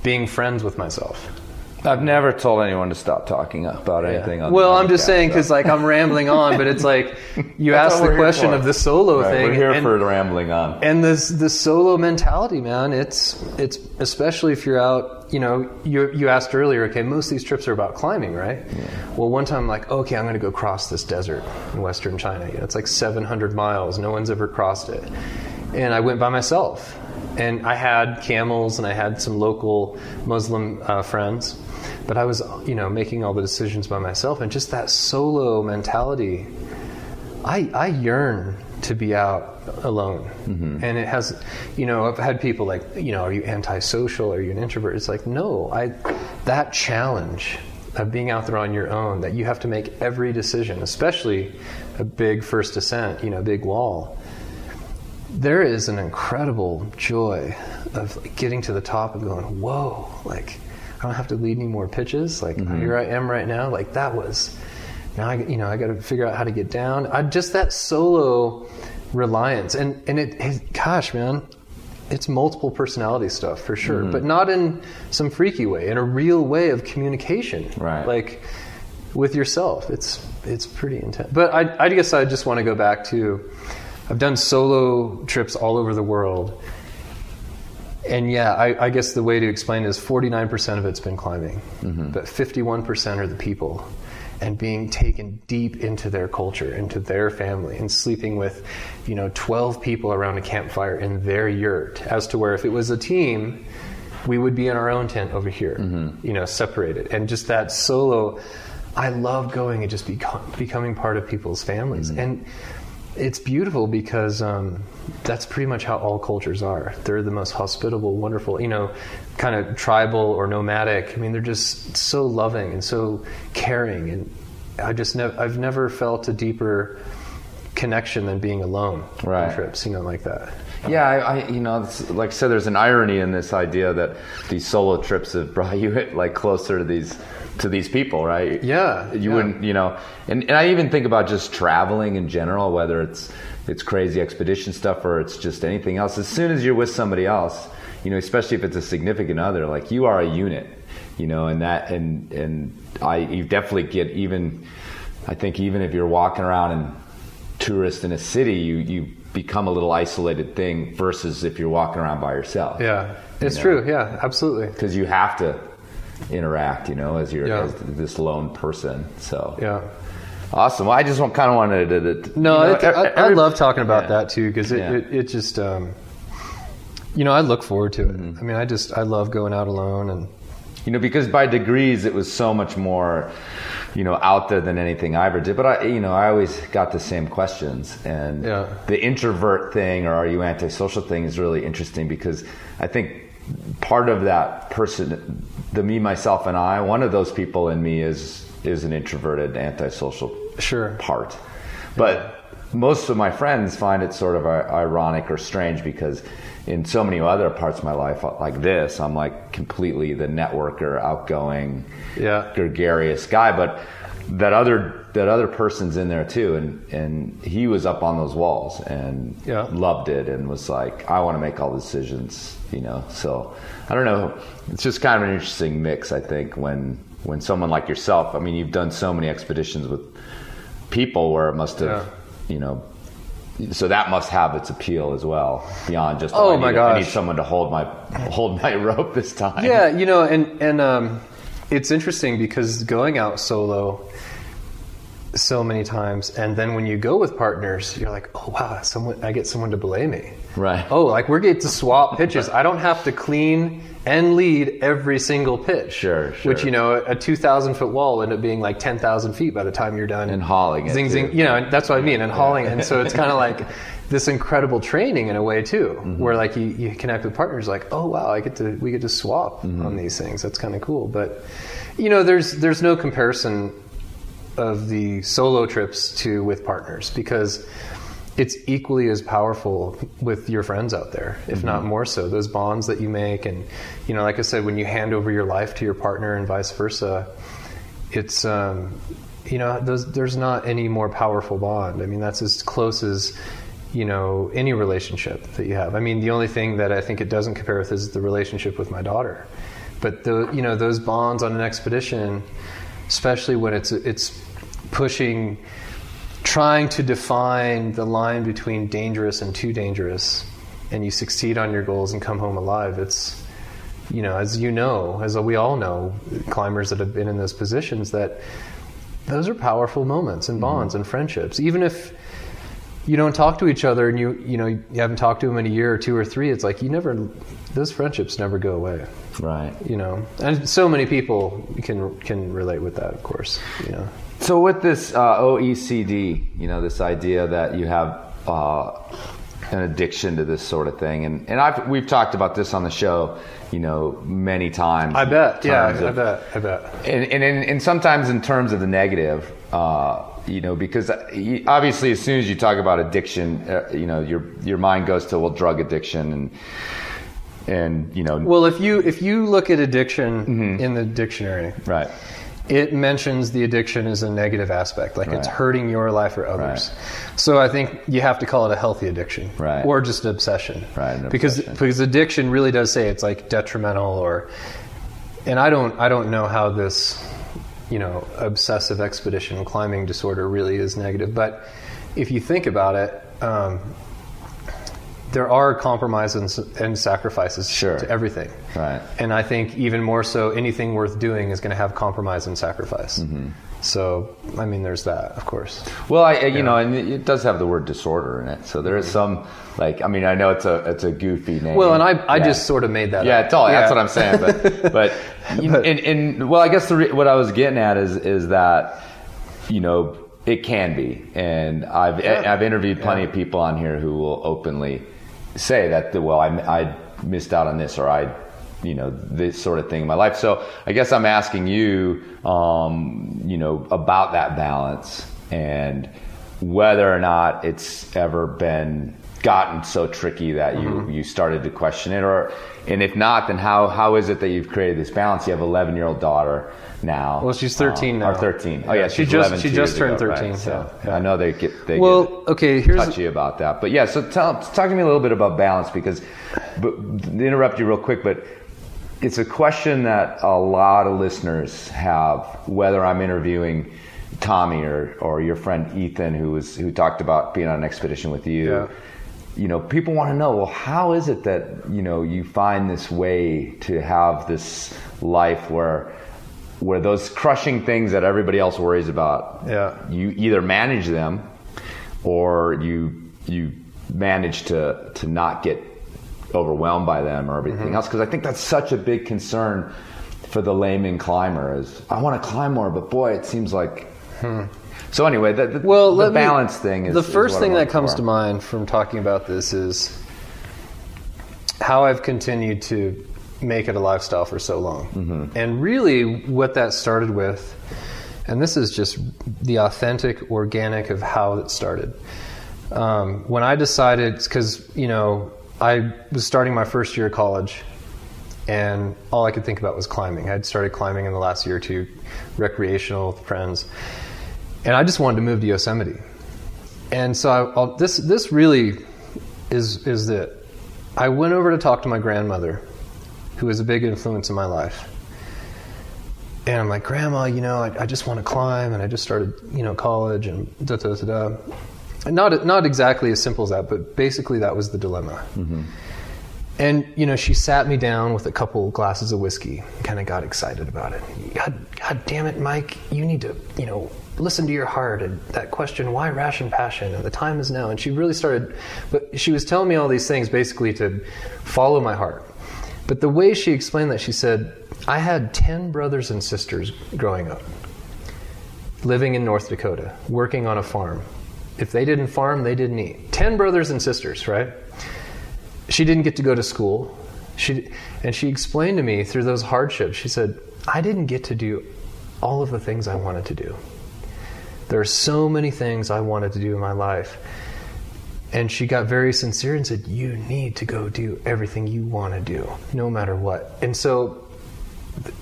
being friends with myself. I've never told anyone to stop talking about anything. Well, I'm just saying, because like I'm rambling on, but it's like you asked the question of the solo thing. We're here for rambling on. And the solo mentality, man, it's especially if you're out. You asked earlier. Okay, most of these trips are about climbing, right? Yeah. Well, one time I'm like, okay, I'm going to go cross this desert in Western China. It's like 700 miles. No one's ever crossed it, and I went by myself. And I had camels and I had some local Muslim friends. But I was, making all the decisions by myself, and just that solo mentality. I yearn to be out alone, and it has, I've had people like, are you antisocial? Are you an introvert? It's like, no, that challenge of being out there on your own, that you have to make every decision, especially a big first ascent, big wall. There is an incredible joy of getting to the top and going, whoa, like, I don't have to lead any more pitches. Like, here I am right now. Like, that was, now I got to figure out how to get down. Just that solo reliance. And it, gosh, man, it's multiple personality stuff for sure, but not in some freaky way, in a real way of communication. Right. Like, with yourself. It's pretty intense. But I guess I just want to go back to, I've done solo trips all over the world. And I guess the way to explain it is 49% of it's been climbing, but 51% are the people. and being taken deep into their culture, into their family, and sleeping with, 12 people around a campfire in their yurt, as to where if it was a team, we would be in our own tent over here, separated. And just that solo, I love going and just becoming part of people's families. And it's beautiful because that's pretty much how all cultures are. They're the most hospitable, wonderful, kind of tribal or nomadic. I mean, they're just so loving and so caring. And I've never felt a deeper connection than being alone on trips, like that. Yeah, I it's, like I said, there's an irony in this idea that these solo trips have brought you like closer to these people, right? Yeah. You wouldn't, and I even think about just traveling in general, whether it's crazy expedition stuff or it's just anything else. As soon as you're with somebody else, especially if it's a significant other, like you are a unit, and you definitely get I think even if you're walking around and tourist in a city, you become a little isolated thing versus if you're walking around by yourself. Yeah, it's true. Yeah, absolutely. Because you have to interact, as this lone person. So yeah, awesome. Well, I just kind of wanted to. No, I love talking about that too because it just I look forward to it. I mean, I love going out alone and because by degrees it was so much more out there than anything I ever did. But I always got the same questions. And the introvert thing or are you antisocial thing is really interesting because I think part of that person, the me, myself, and I, one of those people in me is an introverted, antisocial part. But most of my friends find it sort of ironic or strange because in so many other parts of my life like this, I'm like completely the networker, outgoing, gregarious guy. But that other person's in there too, and he was up on those walls and loved it and was like, I want to make all the decisions, So I don't know. It's just kind of an interesting mix, I think, when someone like yourself. I mean, you've done so many expeditions with people where it must have, So that must have its appeal as well, beyond just I need someone to hold my rope this time. Yeah, and it's interesting because going out solo so many times, and then when you go with partners, you're like, oh wow, I get someone to belay me. Right. Oh, like we're getting to swap pitches. I don't have to clean and lead every single pitch. Sure. Which, a 2,000 foot wall ended up being like 10,000 feet by the time you're done. And hauling zing, it. Zing, and that's what I mean. And hauling. And so it's kind of like this incredible training in a way too, where like you connect with partners like, oh wow, we get to swap on these things. That's kind of cool. But, there's no comparison of the solo trips to with partners because it's equally as powerful with your friends out there, if not more so. Those bonds that you make, and like I said, when you hand over your life to your partner and vice versa, it's there's not any more powerful bond. I mean, that's as close as any relationship that you have. I mean, the only thing that I think it doesn't compare with is the relationship with my daughter. But those bonds on an expedition, especially when it's pushing, trying to define the line between dangerous and too dangerous, and you succeed on your goals and come home alive. It's, as we all know, climbers that have been in those positions, that those are powerful moments and bonds and friendships. Even if you don't talk to each other and you haven't talked to them in a year or two or three, it's like those friendships never go away. Right. And so many people can relate with that, of course. So with this OECD, this idea that you have an addiction to this sort of thing, and we've talked about this on the show, many times. I bet. Yeah, I bet. And sometimes in terms of the negative, because obviously as soon as you talk about addiction, your mind goes to drug addiction and Well, if you look at addiction in the dictionary, right, it mentions the addiction as a negative aspect, like it's hurting your life or others. Right. So I think you have to call it a healthy addiction, right, or just an obsession, right? Because addiction really does say it's like detrimental, and I don't know how this obsessive expedition climbing disorder really is negative, but if you think about it. There are compromises and sacrifices to everything. Right. And I think even more so, anything worth doing is going to have compromise and sacrifice. So, I mean, there's that, of course. Well, you know, and it does have the word disorder in it. So there is some, like, I mean, I know it's a goofy name. Well, and I just sort of made that up. That's what I'm saying. But well, I guess what I was getting at is that, you know, it can be. And I've interviewed plenty of people on here who will openly say that, well, I missed out on this, or you know, this sort of thing in my life. So I guess I'm asking you, you know, about that balance and whether or not it's ever been gotten so tricky that you started to question it, and if not, then how is it that you've created this balance? You have an 11-year-old daughter now. Well, she's 13 now. Or 13. Oh yeah, she just turned 13. Right? So I know they get touchy about that. But yeah, so talk to me a little bit about balance, because, interrupt you real quick, but it's a question that a lot of listeners have, whether I'm interviewing Tommy or your friend Ethan, who talked about being on an expedition with you. Yeah. You know, people want to know, well, how is it that, you know, you find this way to have this life where those crushing things that everybody else worries about, you either manage them or you manage to not get overwhelmed by them or everything else? Because I think that's such a big concern for the layman climber, is I want to climb more, but boy, it seems like So anyway, the balance thing is... The first thing that comes to mind from talking about this is how I've continued to make it a lifestyle for so long. And really what that started with, and this is just the authentic, organic of how it started. When I decided, because, you know, I was starting my first year of college, and all I could think about was climbing. I'd started climbing in the last year or two, recreational with friends. And I just wanted to move to Yosemite. And so this really is it. I went over to talk to my grandmother, who was a big influence in my life. And I'm like, Grandma, you know, I just want to climb, and I just started, you know, college, and da-da-da-da. And not exactly as simple as that, but basically that was the dilemma. And, you know, she sat me down with a couple glasses of whiskey, kind of got excited about it. God damn it, Mike, you need to, you know, listen to your heart, and that question, why ration passion, and the time is now. And she really started, but she was telling me all these things basically to follow my heart. But the way she explained that, she said, I had 10 brothers and sisters growing up, living in North Dakota, working on a farm. If they didn't farm, they didn't eat. 10 brothers and sisters, right? She didn't get to go to school. And she explained to me through those hardships, she said, I didn't get to do all of the things I wanted to do. There are so many things I wanted to do in my life. And she got very sincere and said, you need to go do everything you want to do, no matter what. And so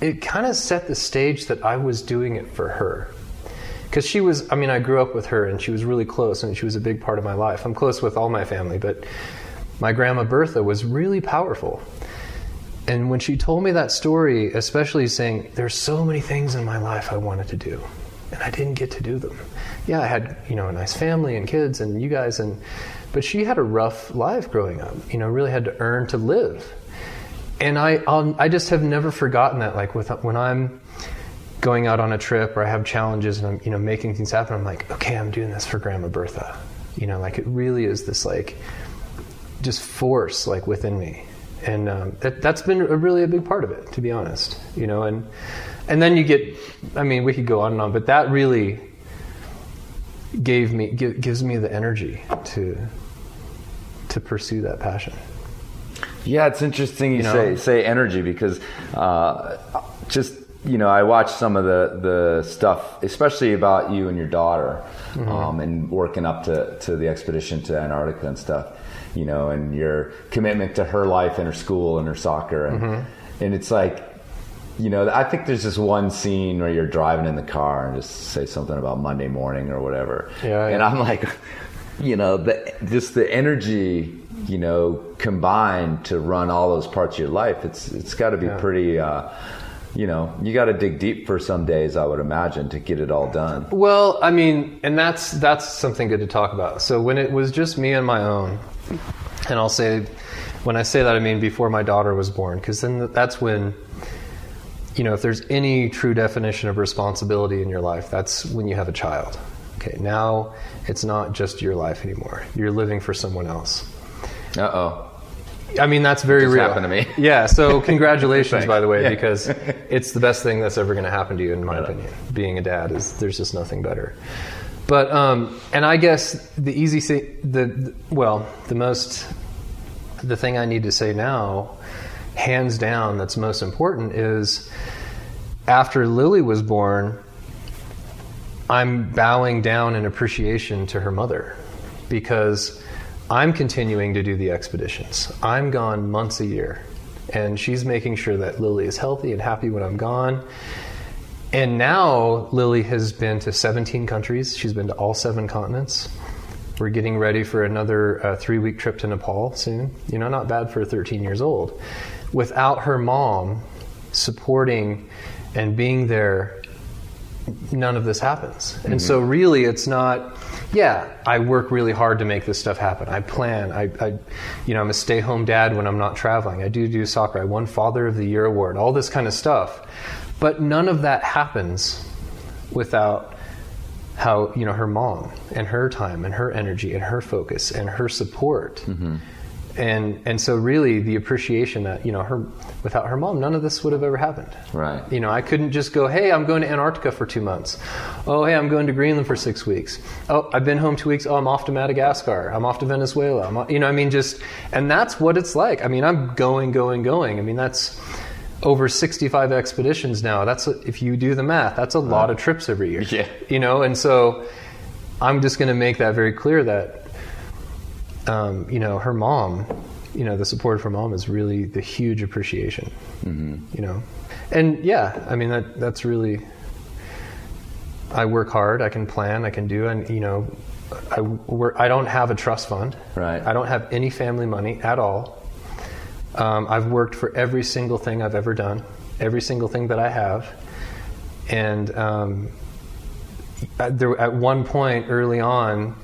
it kind of set the stage that I was doing it for her. Because she was, I mean, I grew up with her, and she was really close, and she was a big part of my life. I'm close with all my family, but my grandma Bertha was really powerful. And when she told me that story, especially saying, there's so many things in my life I wanted to do, and I didn't get to do them. Yeah, I had, you know, a nice family and kids and you guys, but she had a rough life growing up, you know, really had to earn to live. And I just have never forgotten that, like when I'm going out on a trip or I have challenges and I'm, you know, making things happen, I'm like, okay, I'm doing this for Grandma Bertha. You know, like it really is this like just force like within me. And that's been really a big part of it, to be honest, you know, and then you get, I mean, we could go on and on, but that really gives me the energy to pursue that passion. Yeah, it's interesting you say energy, because just, you know, I watched some of the stuff, especially about you and your daughter, and working up to the expedition to Antarctica and stuff, you know, and your commitment to her life and her school and her soccer. And it's like, you know, I think there's this one scene where you're driving in the car and just say something about Monday morning or whatever. Yeah. And I'm like, you know, just the energy, you know, combined to run all those parts of your life, it's got to be pretty, you know, you got to dig deep for some days, I would imagine, to get it all done. Well, I mean, and that's something good to talk about. So when it was just me on my own, and I'll say, when I say that, I mean before my daughter was born, because then that's when if there's any true definition of responsibility in your life, that's when you have a child. Okay, now it's not just your life anymore. You're living for someone else. Uh-oh. I mean, that's very real. Happened to me. Yeah, so congratulations, by the way, because it's the best thing that's ever going to happen to you, in my opinion. Being a dad there's just nothing better. But, and I guess the easy thing, the thing I need to say now, hands down, that's most important is after Lily was born, I'm bowing down in appreciation to her mother, because I'm continuing to do the expeditions. I'm gone months a year, and she's making sure that Lily is healthy and happy when I'm gone. And now Lily has been to 17 countries. She's been to all 7 continents. We're getting ready for another 3-week trip to Nepal soon. Not bad for 13 years old. Without her mom supporting and being there, none of this happens. And so really it's not, I work really hard to make this stuff happen. I plan. I'm a stay-home dad when I'm not traveling. I do soccer. I won Father of the Year award, all this kind of stuff. But none of that happens without how, her mom and her time and her energy and her focus and her support. Mm-hmm. And so really the appreciation that, without her mom, none of this would have ever happened. Right. I couldn't just go, hey, I'm going to Antarctica for 2 months. Oh, hey, I'm going to Greenland for 6 weeks. Oh, I've been home 2 weeks. Oh, I'm off to Madagascar. I'm off to Venezuela. And that's what it's like. I'm going. That's over 65 expeditions now. That's, if you do the math, that's a lot of trips every year. Yeah. And so I'm just going to make that very clear that, her mom, the support of her mom is really the huge appreciation, and that's really, I work hard, I can plan, I can do, and I don't have a trust fund. Right. I don't have any family money at all. I've worked for every single thing I've ever done, every single thing that I have. And at one point early on,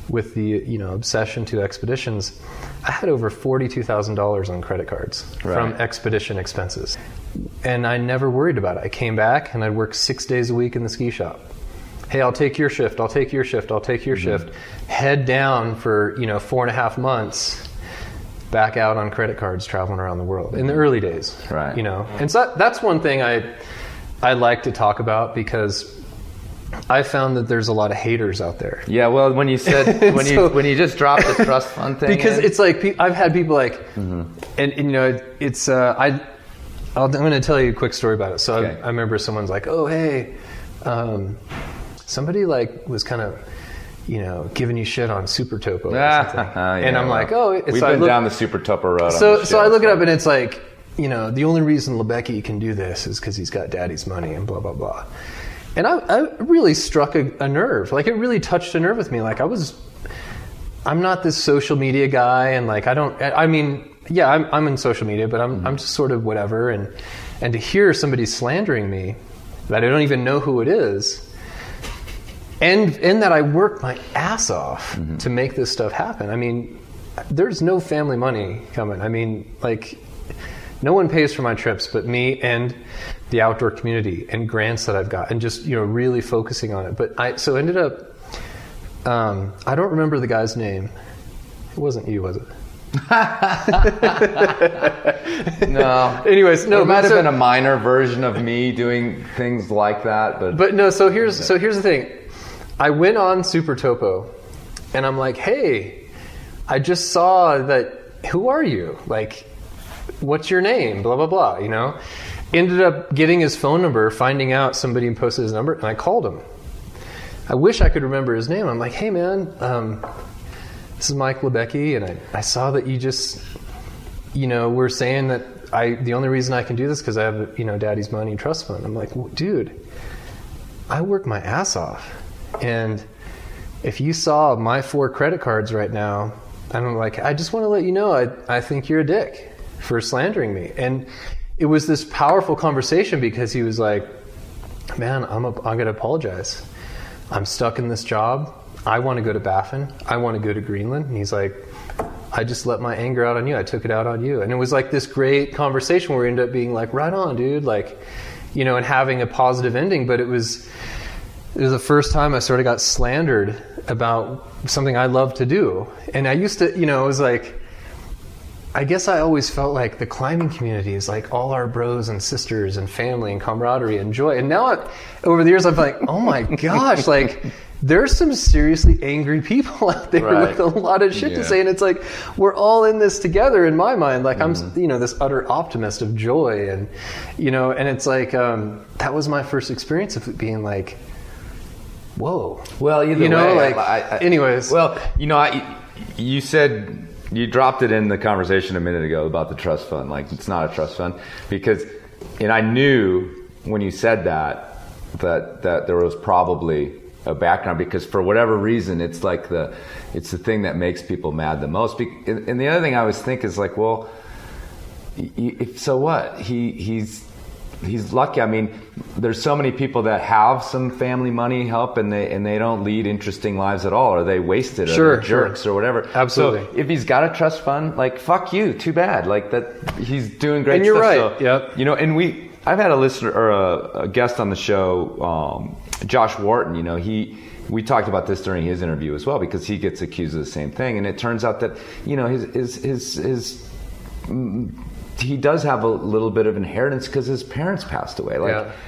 with the obsession to expeditions, I had over $42,000 on credit cards from expedition expenses, and I never worried about it. I came back and I'd work 6 days a week in the ski shop. Hey, I'll take your shift. I'll take your shift. I'll take your shift. Head down for 4.5 months. Back out on credit cards, traveling around the world in the early days. Right. And so that's one thing I like to talk about, because I found that there's a lot of haters out there. Yeah, well, when you said when you just dropped the trust fund thing, because it's like I've had people like, and it's I'm going to tell you a quick story about it. So okay. I remember someone's like, oh hey, somebody was kind of giving you shit on Super Topo or something, and I'm like, oh, we've been down the Super Topo road. So I look it up, and it's like, the only reason Libecki can do this is because he's got daddy's money and blah blah blah. And I really struck a nerve. It really touched a nerve with me. I'm not this social media guy, and I'm in social media, but I'm just sort of whatever. And to hear somebody slandering me that I don't even know who it is, and that I worked my ass off to make this stuff happen. There's no family money coming. No one pays for my trips but me and the outdoor community and grants that I've got, and just really focusing on it. But I ended up, I don't remember the guy's name. It wasn't you, was it? No. Anyways, no. It might have been a minor version of me doing things like that, but no. So here's the thing. I went on Super Topo, and I'm like, hey, I just saw that. Who are you? What's your name? Blah blah blah. Ended up getting his phone number, finding out somebody posted his number, and I called him. I wish I could remember his name. I'm like, hey man, this is Mike Libecki, and I saw that you just, were saying that the only reason I can do this because I have, daddy's money trust fund. I'm like, well, dude, I work my ass off, and if you saw my 4 credit cards right now, I'm like, I just want to let you know, I think you're a dick for slandering me. And it was this powerful conversation, because he was like, man, I'm going to apologize. I'm stuck in this job. I want to go to Baffin. I want to go to Greenland. And he's like, I just let my anger out on you. I took it out on you. And it was this great conversation where we ended up being like, right on, dude. and having a positive ending. But it was the first time I sort of got slandered about something I love to do. And I used to, it was like, I guess I always felt like the climbing community is like all our bros and sisters and family and camaraderie and joy. And now over the years, I'm like, oh my gosh, like there's some seriously angry people out there with a lot of shit to say. And it's like, we're all in this together in my mind. Like I'm, this utter optimist of joy. And, and it's like, that was my first experience of it being like, whoa. Well, either way. Anyways. Well, you said, you dropped it in the conversation a minute ago about the trust fund. Like, it's not a trust fund and I knew when you said that there was probably a background, because for whatever reason, it's the thing that makes people mad the most. And the other thing I always think is like, well, so what? He's lucky. I mean, there's so many people that have some family money help and they don't lead interesting lives at all, or they waste it, or they're jerks or whatever. Absolutely. So if he's got a trust fund, like, fuck you, too bad. Like, that he's doing great and you're stuff. right. So, and I've had a listener or a guest on the show, Josh Wharton. We talked about this during his interview as well, because he gets accused of the same thing, and it turns out that he does have a little bit of inheritance because his parents passed away.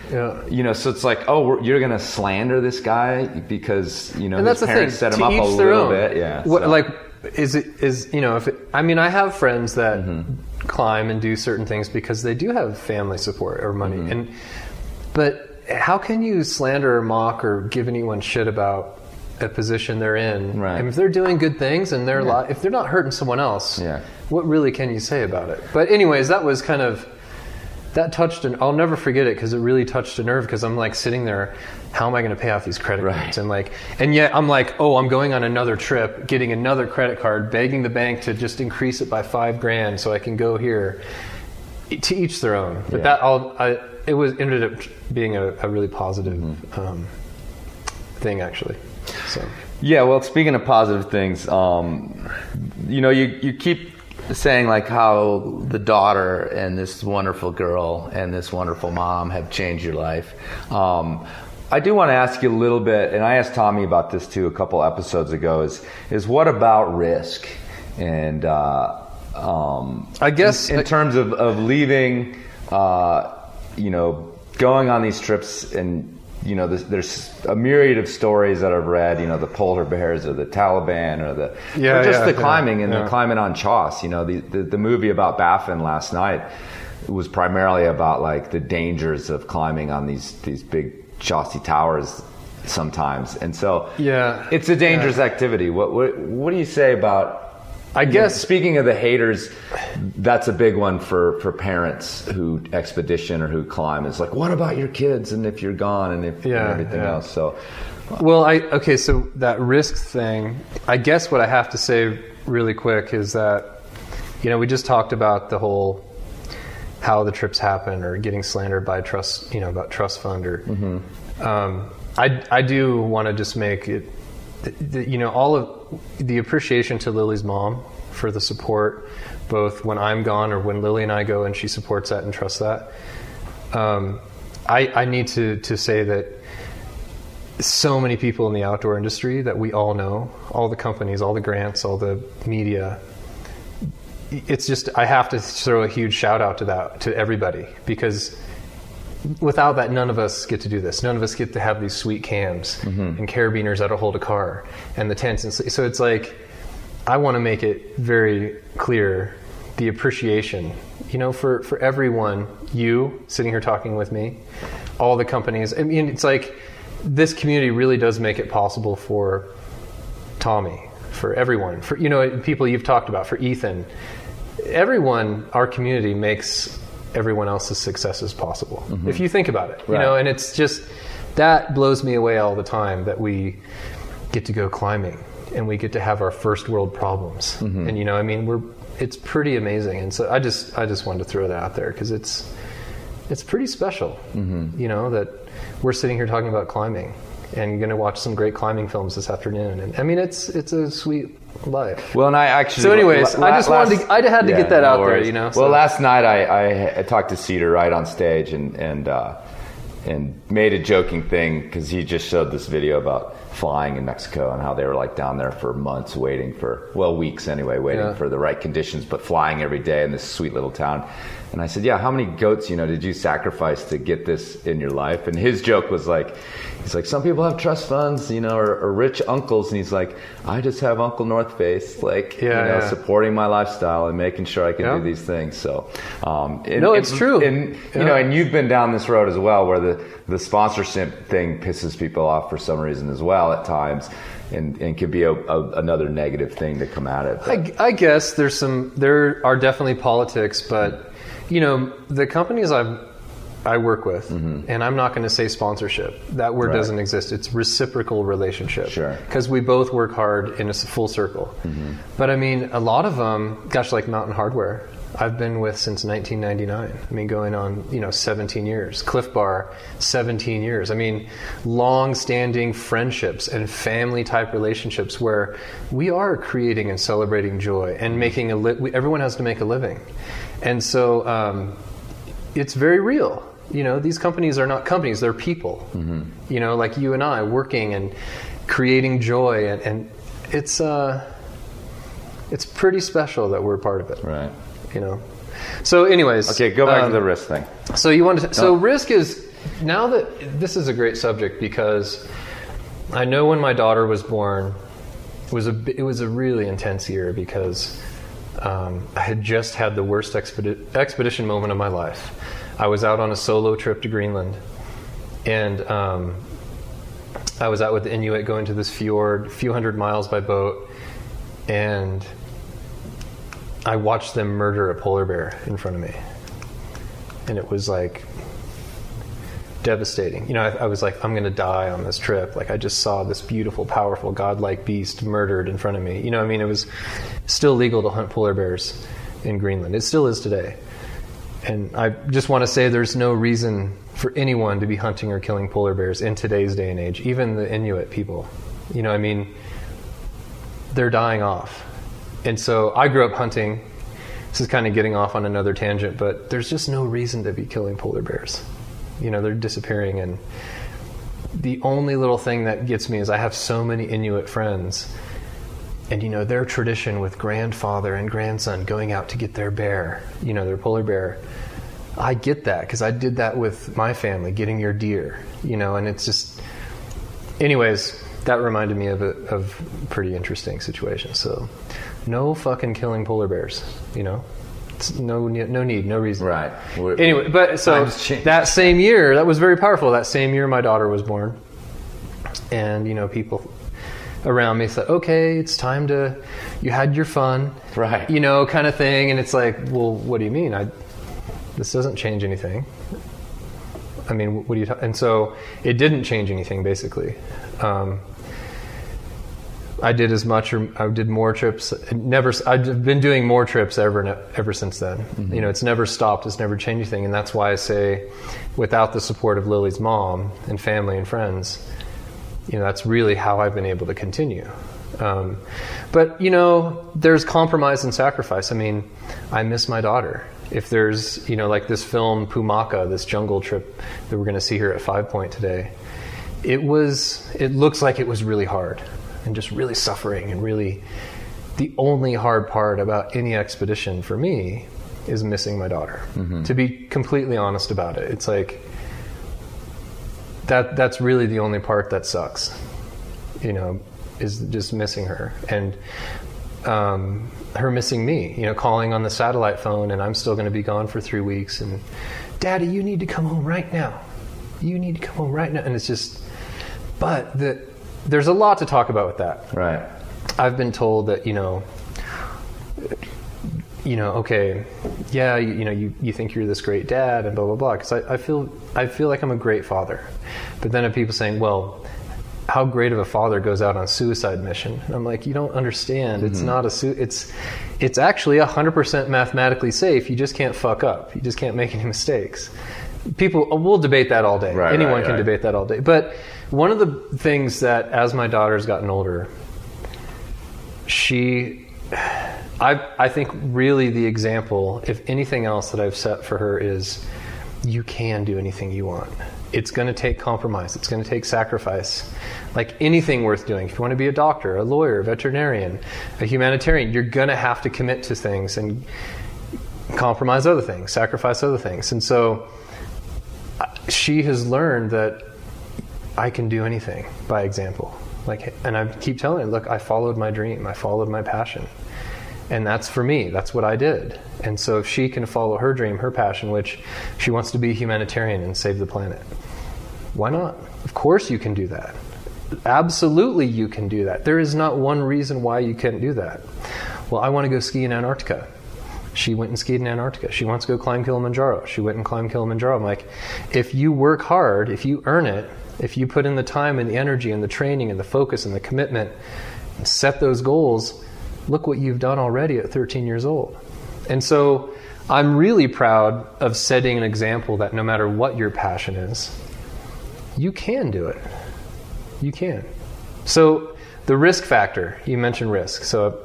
So it's like, oh, you're going to slander this guy because and that's his parents set him up a little bit. Yeah. I have friends that climb and do certain things because they do have family support or money, but how can you slander or mock or give anyone shit about a position they're in? Right. I mean, if they're doing good things and if they're not hurting someone else, what really can you say about it? But anyways, that was kind of, that touched I'll never forget it, because it really touched a nerve, because I'm like sitting there, how am I going to pay off these credit cards? And yet I'm like, oh, I'm going on another trip, getting another credit card, begging the bank to just increase it by $5,000 so I can go here. To each their own. But it ended up being a really positive thing, actually. So. Yeah, well, speaking of positive things, you keep saying like how the daughter and this wonderful girl and this wonderful mom have changed your life. I do want to ask you a little bit, and I asked Tommy about this too a couple episodes ago, is what about risk? And I guess in terms of leaving, going on these trips, and there's a myriad of stories that I've read, the polar bears or the Taliban or the climbing and the climbing on Choss. The movie about Baffin last night was primarily about like the dangers of climbing on these big Chossy towers sometimes, and so it's a dangerous activity. What do you say about? I guess speaking of the haters, that's a big one for parents who expedition or who climb. It's like, what about your kids and if you're gone and everything else? So, well, so that risk thing, I guess what I have to say really quick is that, we just talked about the whole how the trips happen or getting slandered by trust, about trust fund or, I do want to just make it, all of the appreciation to Lily's mom for the support, both when I'm gone or when Lily and I go, and she supports that and trusts that. I need to say that so many people in the outdoor industry that we all know, all the companies, all the grants, all the media, it's just, I have to throw a huge shout out to everybody, because without that, none of us get to do this. None of us get to have these sweet cams and carabiners that'll hold a car and the tents. And so it's like, I want to make it very clear, the appreciation, for everyone, you sitting here talking with me, all the companies. I mean, it's like this community really does make it possible for Tommy, for everyone, for, people you've talked about, for Ethan, everyone, our community makes everyone else's successes possible. If you think about it, and it's just, that blows me away all the time, that we get to go climbing and we get to have our first world problems. And it's pretty amazing. And so I just wanted to throw that out there, because it's pretty special, that we're sitting here talking about climbing. and going to watch some great climbing films this afternoon. And I mean, it's a sweet life. Well, and I actually. So, anyways, I just wanted to. I had to get that out there, you know. Well, last night I talked to Cedar right on stage and made a joking thing because he just showed this video about flying in Mexico and how they were like down there for months waiting for, well, weeks anyway, waiting for the right conditions, but flying every day in this sweet little town. And I said, yeah, how many goats, did you sacrifice to get this in your life? And his joke was like, he's like, some people have trust funds, or rich uncles. And he's like, I just have Uncle North Face, supporting my lifestyle and making sure I can do these things. So, it's true. And, and you've been down this road as well, where the sponsorship thing pisses people off for some reason as well at times. And could be another negative thing to come at it. I guess there are definitely politics, but the companies I work with, and I'm not going to say sponsorship. That word doesn't exist. It's reciprocal relationship. Sure. Because we both work hard in a full circle. Mm-hmm. But I mean, a lot of them, like Mountain Hardware, I've been with since 1999. I mean, going on, 17 years. Cliff Bar, 17 years. I mean, long-standing friendships and family-type relationships where we are creating and celebrating joy and making everyone has to make a living. And so it's very real. These companies are not companies, they're people. Mm-hmm. Like you and I working and creating joy. And it's pretty special that we're a part of it. Right. So anyways. Okay, go back to the risk thing. So you wanted to, so risk is, now that this is a great subject because I know when my daughter was born, it was a really intense year because I had just had the worst expedition moment of my life. I was out on a solo trip to Greenland, and I was out with the Inuit going to this fjord, a few hundred miles by boat, and I watched them murder a polar bear in front of me. And it was like devastating. I was like, I'm going to die on this trip. Like, I just saw this beautiful, powerful, godlike beast murdered in front of me. It was still legal to hunt polar bears in Greenland. It still is today. And I just want to say there's no reason for anyone to be hunting or killing polar bears in today's day and age, even the Inuit people. They're dying off. And so I grew up hunting. This is kind of getting off on another tangent, but there's just no reason to be killing polar bears. They're disappearing, and the only little thing that gets me is I have so many Inuit friends, and their tradition with grandfather and grandson going out to get their bear, their polar bear. I get that because I did that with my family, getting your deer, and it's just, anyways, that reminded me of a pretty interesting situation. So no fucking killing polar bears, It's no need, no reason. Right. Anyway, but so that same year, that was very powerful. That same year my daughter was born. And, people around me said, okay, it's time you had your fun. Right. Kind of thing. And it's like, well, what do you mean? This doesn't change anything. I mean, what do you and so it didn't change anything, basically. I did as much, or I did more trips. I've been doing more trips ever since then. Mm-hmm. It's never stopped. It's never changed anything, and that's why I say, without the support of Lily's mom and family and friends, that's really how I've been able to continue. But there's compromise and sacrifice. I mean, I miss my daughter. If there's like this film Pumaka, this jungle trip that we're going to see here at 5 Point today, it looks like it was really hard. And just really suffering, and really the only hard part about any expedition for me is missing my daughter. Mm-hmm. To be completely honest about it, it's like that's really the only part that sucks, is just missing her, and her missing me, calling on the satellite phone, and I'm still going to be gone for 3 weeks, and Daddy, you need to come home right now. You need to come home right now. And it's just, but there's a lot to talk about with that. Right. I've been told that, okay, yeah, you think you're this great dad and blah, blah, blah. Because I feel like I'm a great father. But then I have people saying, well, how great of a father goes out on suicide mission? And I'm like, you don't understand. Mm-hmm. It's not it's actually 100% mathematically safe. You just can't fuck up. You just can't make any mistakes. we'll debate that all day. Right, Anyone right, can right. debate that all day. But one of the things that, as my daughter's gotten older, I think really the example, if anything else that I've set for her is, you can do anything you want. It's going to take compromise. It's going to take sacrifice. Like anything worth doing. If you want to be a doctor, a lawyer, a veterinarian, a humanitarian, you're going to have to commit to things and compromise other things, sacrifice other things. And so she has learned that I can do anything by example. And I keep telling her, look, I followed my dream. I followed my passion. And that's for me. That's what I did. And so if she can follow her dream, her passion, which she wants to be a humanitarian and save the planet, why not? Of course you can do that. Absolutely you can do that. There is not one reason why you can't do that. Well, I want to go ski in Antarctica. She went and skied in Antarctica. She wants to go climb Kilimanjaro. She went and climbed Kilimanjaro. I'm like, if you work hard, if you earn it, if you put in the time and the energy and the training and the focus and the commitment and set those goals, look what you've done already at 13 years old. And so I'm really proud of setting an example that no matter what your passion is, you can do it. You can. So the risk factor, you mentioned risk. So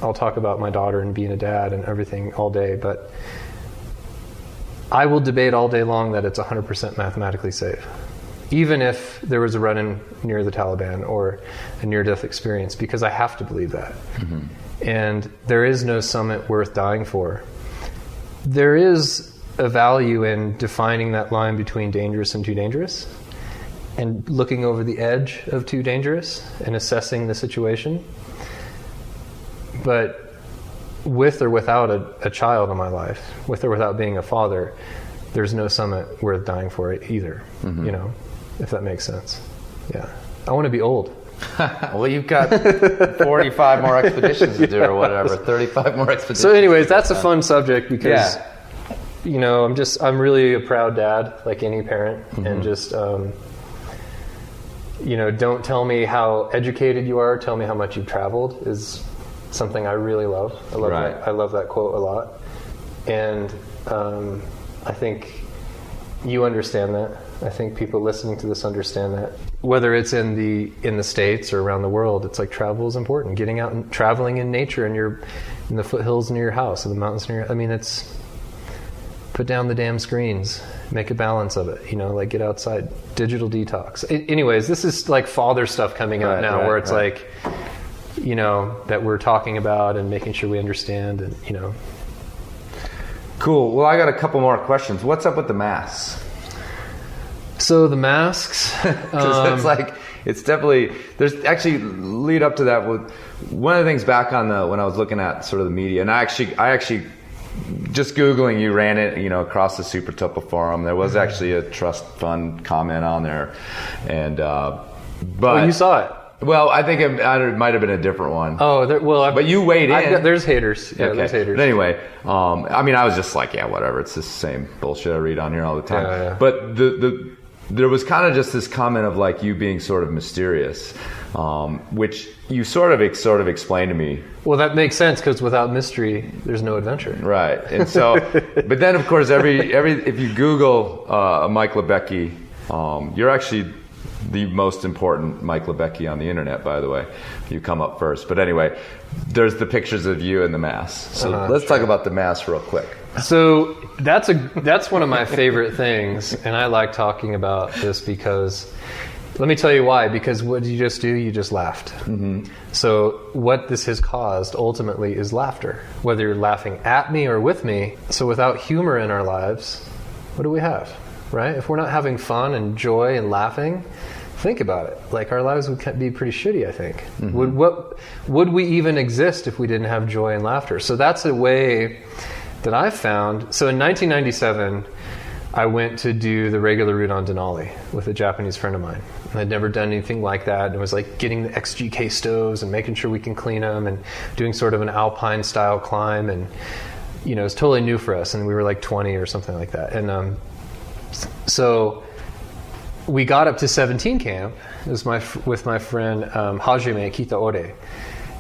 I'll talk about my daughter and being a dad and everything all day, but I will debate all day long that it's 100% mathematically safe. Even if there was a run-in near the Taliban or a near-death experience, because I have to believe that. Mm-hmm. And there is no summit worth dying for. There is a value in defining that line between dangerous and too dangerous, and looking over the edge of too dangerous and assessing the situation. But with or without a child in my life, with or without being a father, there's no summit worth dying for it either. Mm-hmm. You know, if that makes sense. Yeah. I want to be old. Well, you've got 45 more expeditions to do or whatever, 35 more expeditions. So anyways, that's a fun subject because, you know, I'm really a proud dad, like any parent, mm-hmm. and just, you know, don't tell me how educated you are, tell me how much you've traveled is something I really love. I love that quote a lot. And I think you understand that. I think people listening to this understand that. Whether it's in the States or around the world, it's like travel is important. Getting out and traveling in nature, and you're in the foothills near your house, in the mountains near. I mean, it's put down the damn screens, make a balance of it. You know, like get outside, digital detox. Anyways, this is like father stuff coming out now, where it's like, you know, that we're talking about and making sure we understand, and you know. Cool. Well, I got a couple more questions. What's up with the masks? So the masks, it's like, it's definitely, there's actually lead up to that with one of the things back on when I was looking at sort of the media, and I actually just Googling, you ran it, you know, across the Super Topo forum. There was actually a trust fund comment on there, and but you saw it. Well, I think it might have been a different one. Oh, but you weighed in. There's haters. Yeah, okay. There's haters. But anyway, I mean, I was just like, yeah, whatever. It's the same bullshit I read on here all the time. Yeah. But there was kind of just this comment of like you being sort of mysterious, which you sort of explained to me. Well, that makes sense because without mystery, there's no adventure. Right. And so, but then of course, if you Google Mike Libecki, you're actually the most important Mike Libecki on the internet, by the way. You come up first. But anyway, there's the pictures of you in the mask. So let's talk about the mask real quick. So that's one of my favorite things, and I like talking about this because, let me tell you why. Because what did you just do? You just laughed. Mm-hmm. So what this has caused ultimately is laughter, whether you're laughing at me or with me. So without humor in our lives, what do we have, right? If we're not having fun and joy and laughing, think about it. Like our lives would be pretty shitty, I think. Mm-hmm. Would we even exist if we didn't have joy and laughter? So that's a way that I've found. So in 1997, I went to do the regular route on Denali with a Japanese friend of mine. And I'd never done anything like that. And it was like getting the XGK stoves and making sure we can clean them and doing sort of an alpine style climb. And, you know, it was totally new for us. And we were like 20 or something like that. And so we got up to 17 camp. It was with my friend Hajime Kitaore.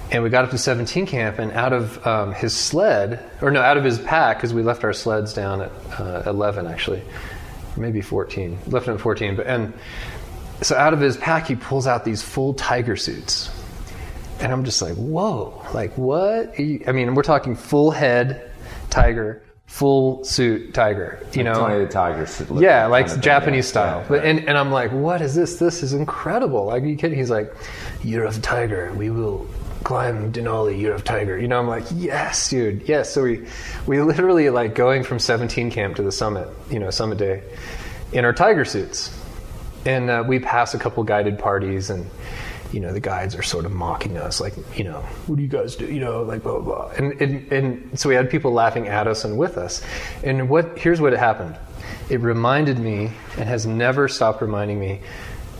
And we got up to 17 camp, and out of out of his pack, because we left our sleds down at 11 actually, maybe 14. Left him at 14. And so out of his pack, he pulls out these full tiger suits. And I'm just like, whoa, like what? I mean, we're talking full head tiger, full suit tiger, you know? Tony the Tiger suit. Yeah, like Japanese style. Yeah, but and I'm like, what is this? This is incredible. Like, are you kidding? He's like, Year of Tiger, we will climb Denali, Year of Tiger. You know, I'm like, yes, dude, yes. So we literally like going from 17 camp to the summit, you know, summit day, in our tiger suits. And we pass a couple guided parties, and you know, the guides are sort of mocking us, like, you know, what do you guys do? You know, like blah, blah, blah. And so we had people laughing at us and with us. And here's what happened. It reminded me, and has never stopped reminding me,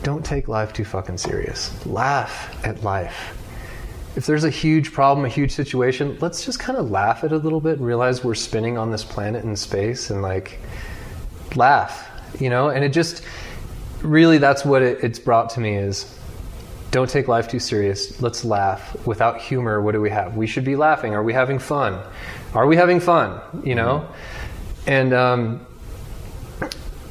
don't take life too fucking serious. Laugh at life. If there's a huge problem, a huge situation, let's just kind of laugh at it a little bit and realize we're spinning on this planet in space, and like, laugh, you know? And it just, really, that's what it's brought to me is, don't take life too serious. Let's laugh. Without humor, what do we have? We should be laughing. Are we having fun? Are we having fun? You know? And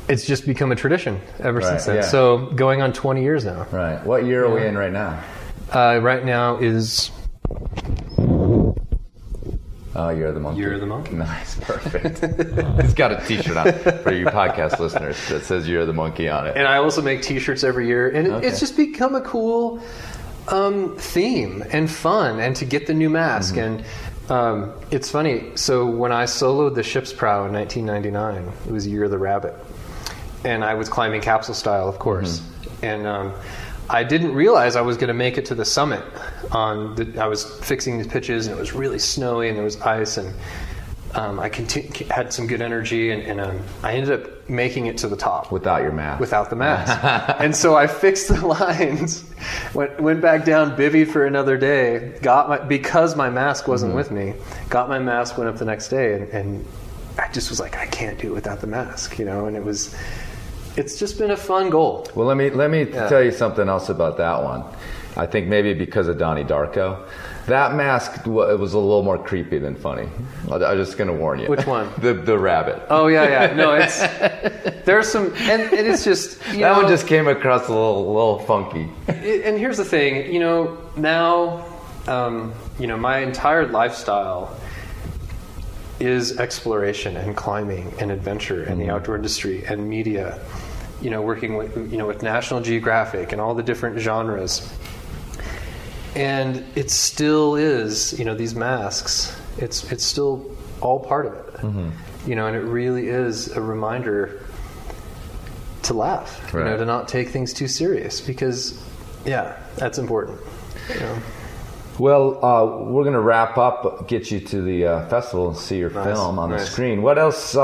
it's just become a tradition ever since then. Yeah. So going on 20 years now. Right. What year are we in right now? Right now is... Year of the Monkey. Year of the Monkey. Nice, perfect. It's got a T-shirt on for you podcast listeners that says Year of the Monkey on it. And I also make T-shirts every year, and it's just become a cool theme and fun, and to get the new mask. And it's funny. So when I soloed the Ship's Prow in 1999, it was Year of the Rabbit, and I was climbing capsule style, of course, and I didn't realize I was going to make it to the summit. I was fixing these pitches, and it was really snowy, and there was ice, and I had some good energy, and I ended up making it to the top. Without your mask. Without the mask. And so I fixed the lines, went back down, bivvied for another day, because my mask wasn't with me, got my mask, went up the next day, and I just was like, I can't do it without the mask, you know, and it's just been a fun goal. Well, let me tell you something else about that one. I think maybe because of Donnie Darko, that mask it was a little more creepy than funny. I'm just going to warn you. Which one? The rabbit. Oh yeah. No, there's some, and it's just that one just came across a little funky. And here's the thing, you know, now, you know, my entire lifestyle is exploration and climbing and adventure and the outdoor industry and media. You know, working with National Geographic and all the different genres. And it still is, you know, these masks, it's still all part of it. You know, and it really is a reminder to laugh, you know, to not take things too serious, because, yeah, that's important. You know? Well, we're going to wrap up, get you to the festival and see your film on the screen. What else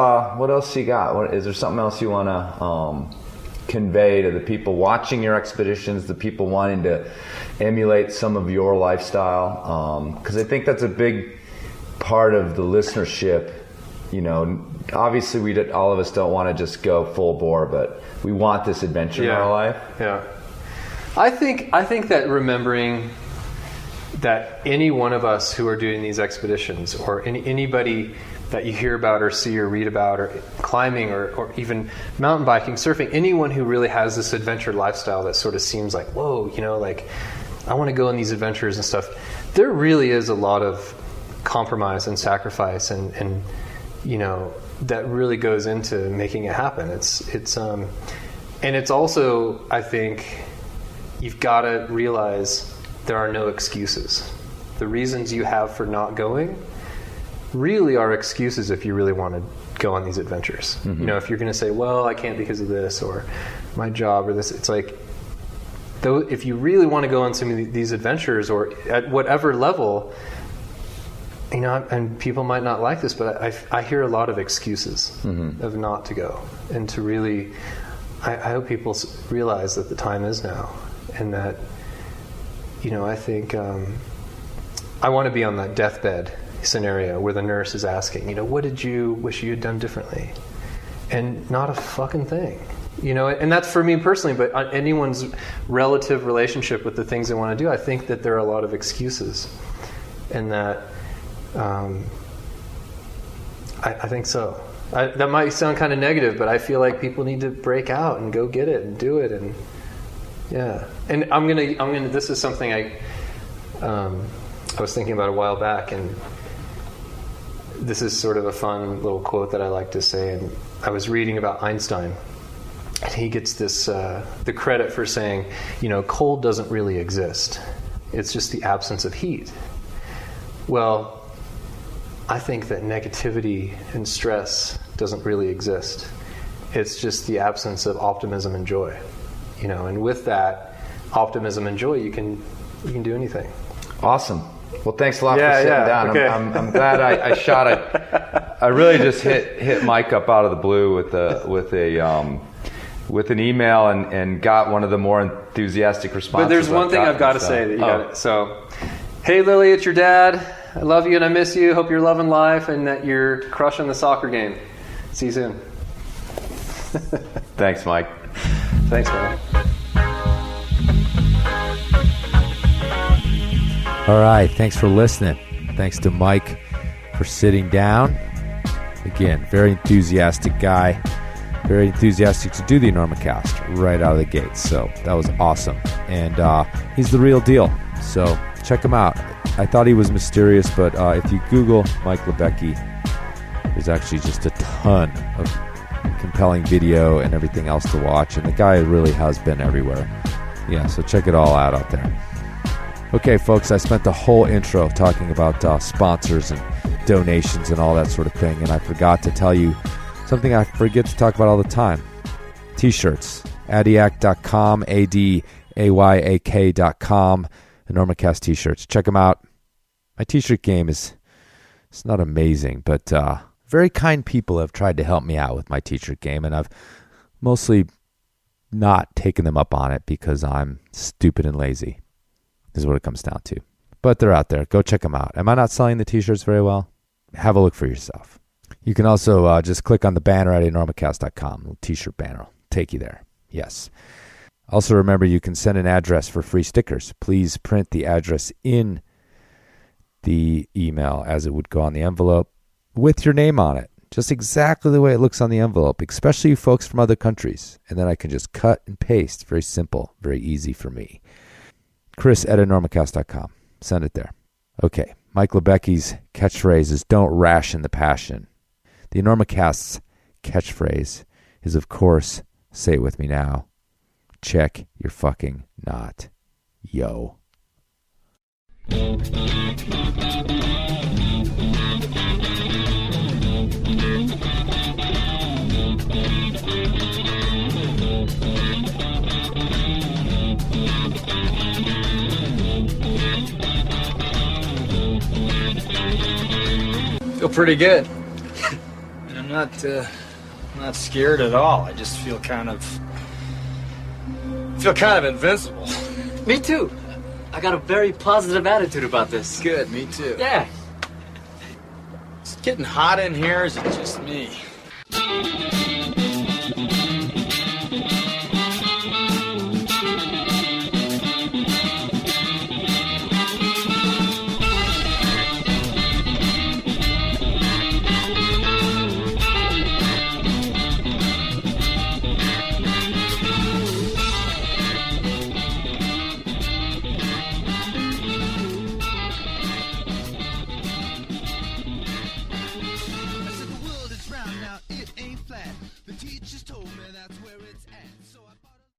you got? Is there something else you want to convey to the people watching your expeditions, the people wanting to emulate some of your lifestyle? Because I think that's a big part of the listenership. You know, obviously all of us don't want to just go full bore, but we want this adventure in our life. Yeah. I think that remembering that any one of us who are doing these expeditions, or anybody that you hear about or see or read about, or climbing or even mountain biking, surfing, anyone who really has this adventure lifestyle that sort of seems like, whoa, you know, like I want to go on these adventures and stuff. There really is a lot of compromise and sacrifice and you know, that really goes into making it happen. And it's also, I think, you've got to realize there are no excuses. The reasons you have for not going really are excuses if you really want to go on these adventures. You know, if you're going to say, well, I can't because of this, or my job, or this, it's like, though, if you really want to go on some of these adventures, or at whatever level, you know, and people might not like this, but I hear a lot of excuses of not to go. And to really, I hope people realize that the time is now, and that, you know, I think I want to be on that deathbed scenario where the nurse is asking, you know, what did you wish you had done differently? And not a fucking thing. You know, and that's for me personally, but on anyone's relative relationship with the things they want to do, I think that there are a lot of excuses. And that, I think so. That might sound kind of negative, but I feel like people need to break out and go get it and do it, and yeah. And I'm gonna. This is something I was thinking about a while back, and this is sort of a fun little quote that I like to say. And I was reading about Einstein, and he gets this the credit for saying, cold doesn't really exist. It's just the absence of heat. Well, I think that negativity and stress doesn't really exist. It's just the absence of optimism and joy. And with that optimism and joy, you can do anything. Awesome. Well, thanks a lot for sitting down. Okay. I'm glad I shot it. I really just hit Mike up out of the blue with an email and got one of the more enthusiastic responses. But there's one thing I've got to say that you got it. So, hey Lily, it's your dad. I love you and I miss you. Hope you're loving life and that you're crushing the soccer game. See you soon. Thanks, Mike. Thanks, man. All right. Thanks for listening. Thanks to Mike for sitting down. Again, very enthusiastic guy. Very enthusiastic to do the Enormocast right out of the gate. So that was awesome. And he's the real deal. So check him out. I thought he was mysterious, but if you Google Mike Libecki, there's actually just a ton of compelling video and everything else to watch. And the guy really has been everywhere. Yeah, so check it all out there. Okay, folks, I spent the whole intro talking about sponsors and donations and all that sort of thing, and I forgot to tell you something I forget to talk about all the time. T-shirts. Adiac.com, ADAYAK.com. Enormocast T-shirts. Check them out. My T-shirt game it's not amazing, but very kind people have tried to help me out with my T-shirt game, and I've mostly not taken them up on it because I'm stupid and lazy. Is what it comes down to. But they're out there. Go check them out. Am I not selling the T-shirts very well? Have a look for yourself. You can also just click on the banner at enormocast.com. T-shirt banner will take you there. Yes. Also remember, you can send an address for free stickers. Please print the address in the email as it would go on the envelope with your name on it. Just exactly the way it looks on the envelope, especially you folks from other countries. And then I can just cut and paste. Very simple. Very easy for me. Chris at enormocast.com. Send it there. Okay. Mike Libecki's catchphrase is don't ration the passion. The Enormocast's catchphrase is, of course, say it with me now, check your fucking knot. Yo. Feel pretty good. And I'm not scared at all. I just feel kind of invincible. Me too. I got a very positive attitude about this. Good, me too. Yeah. It's getting hot in here, or is it just me?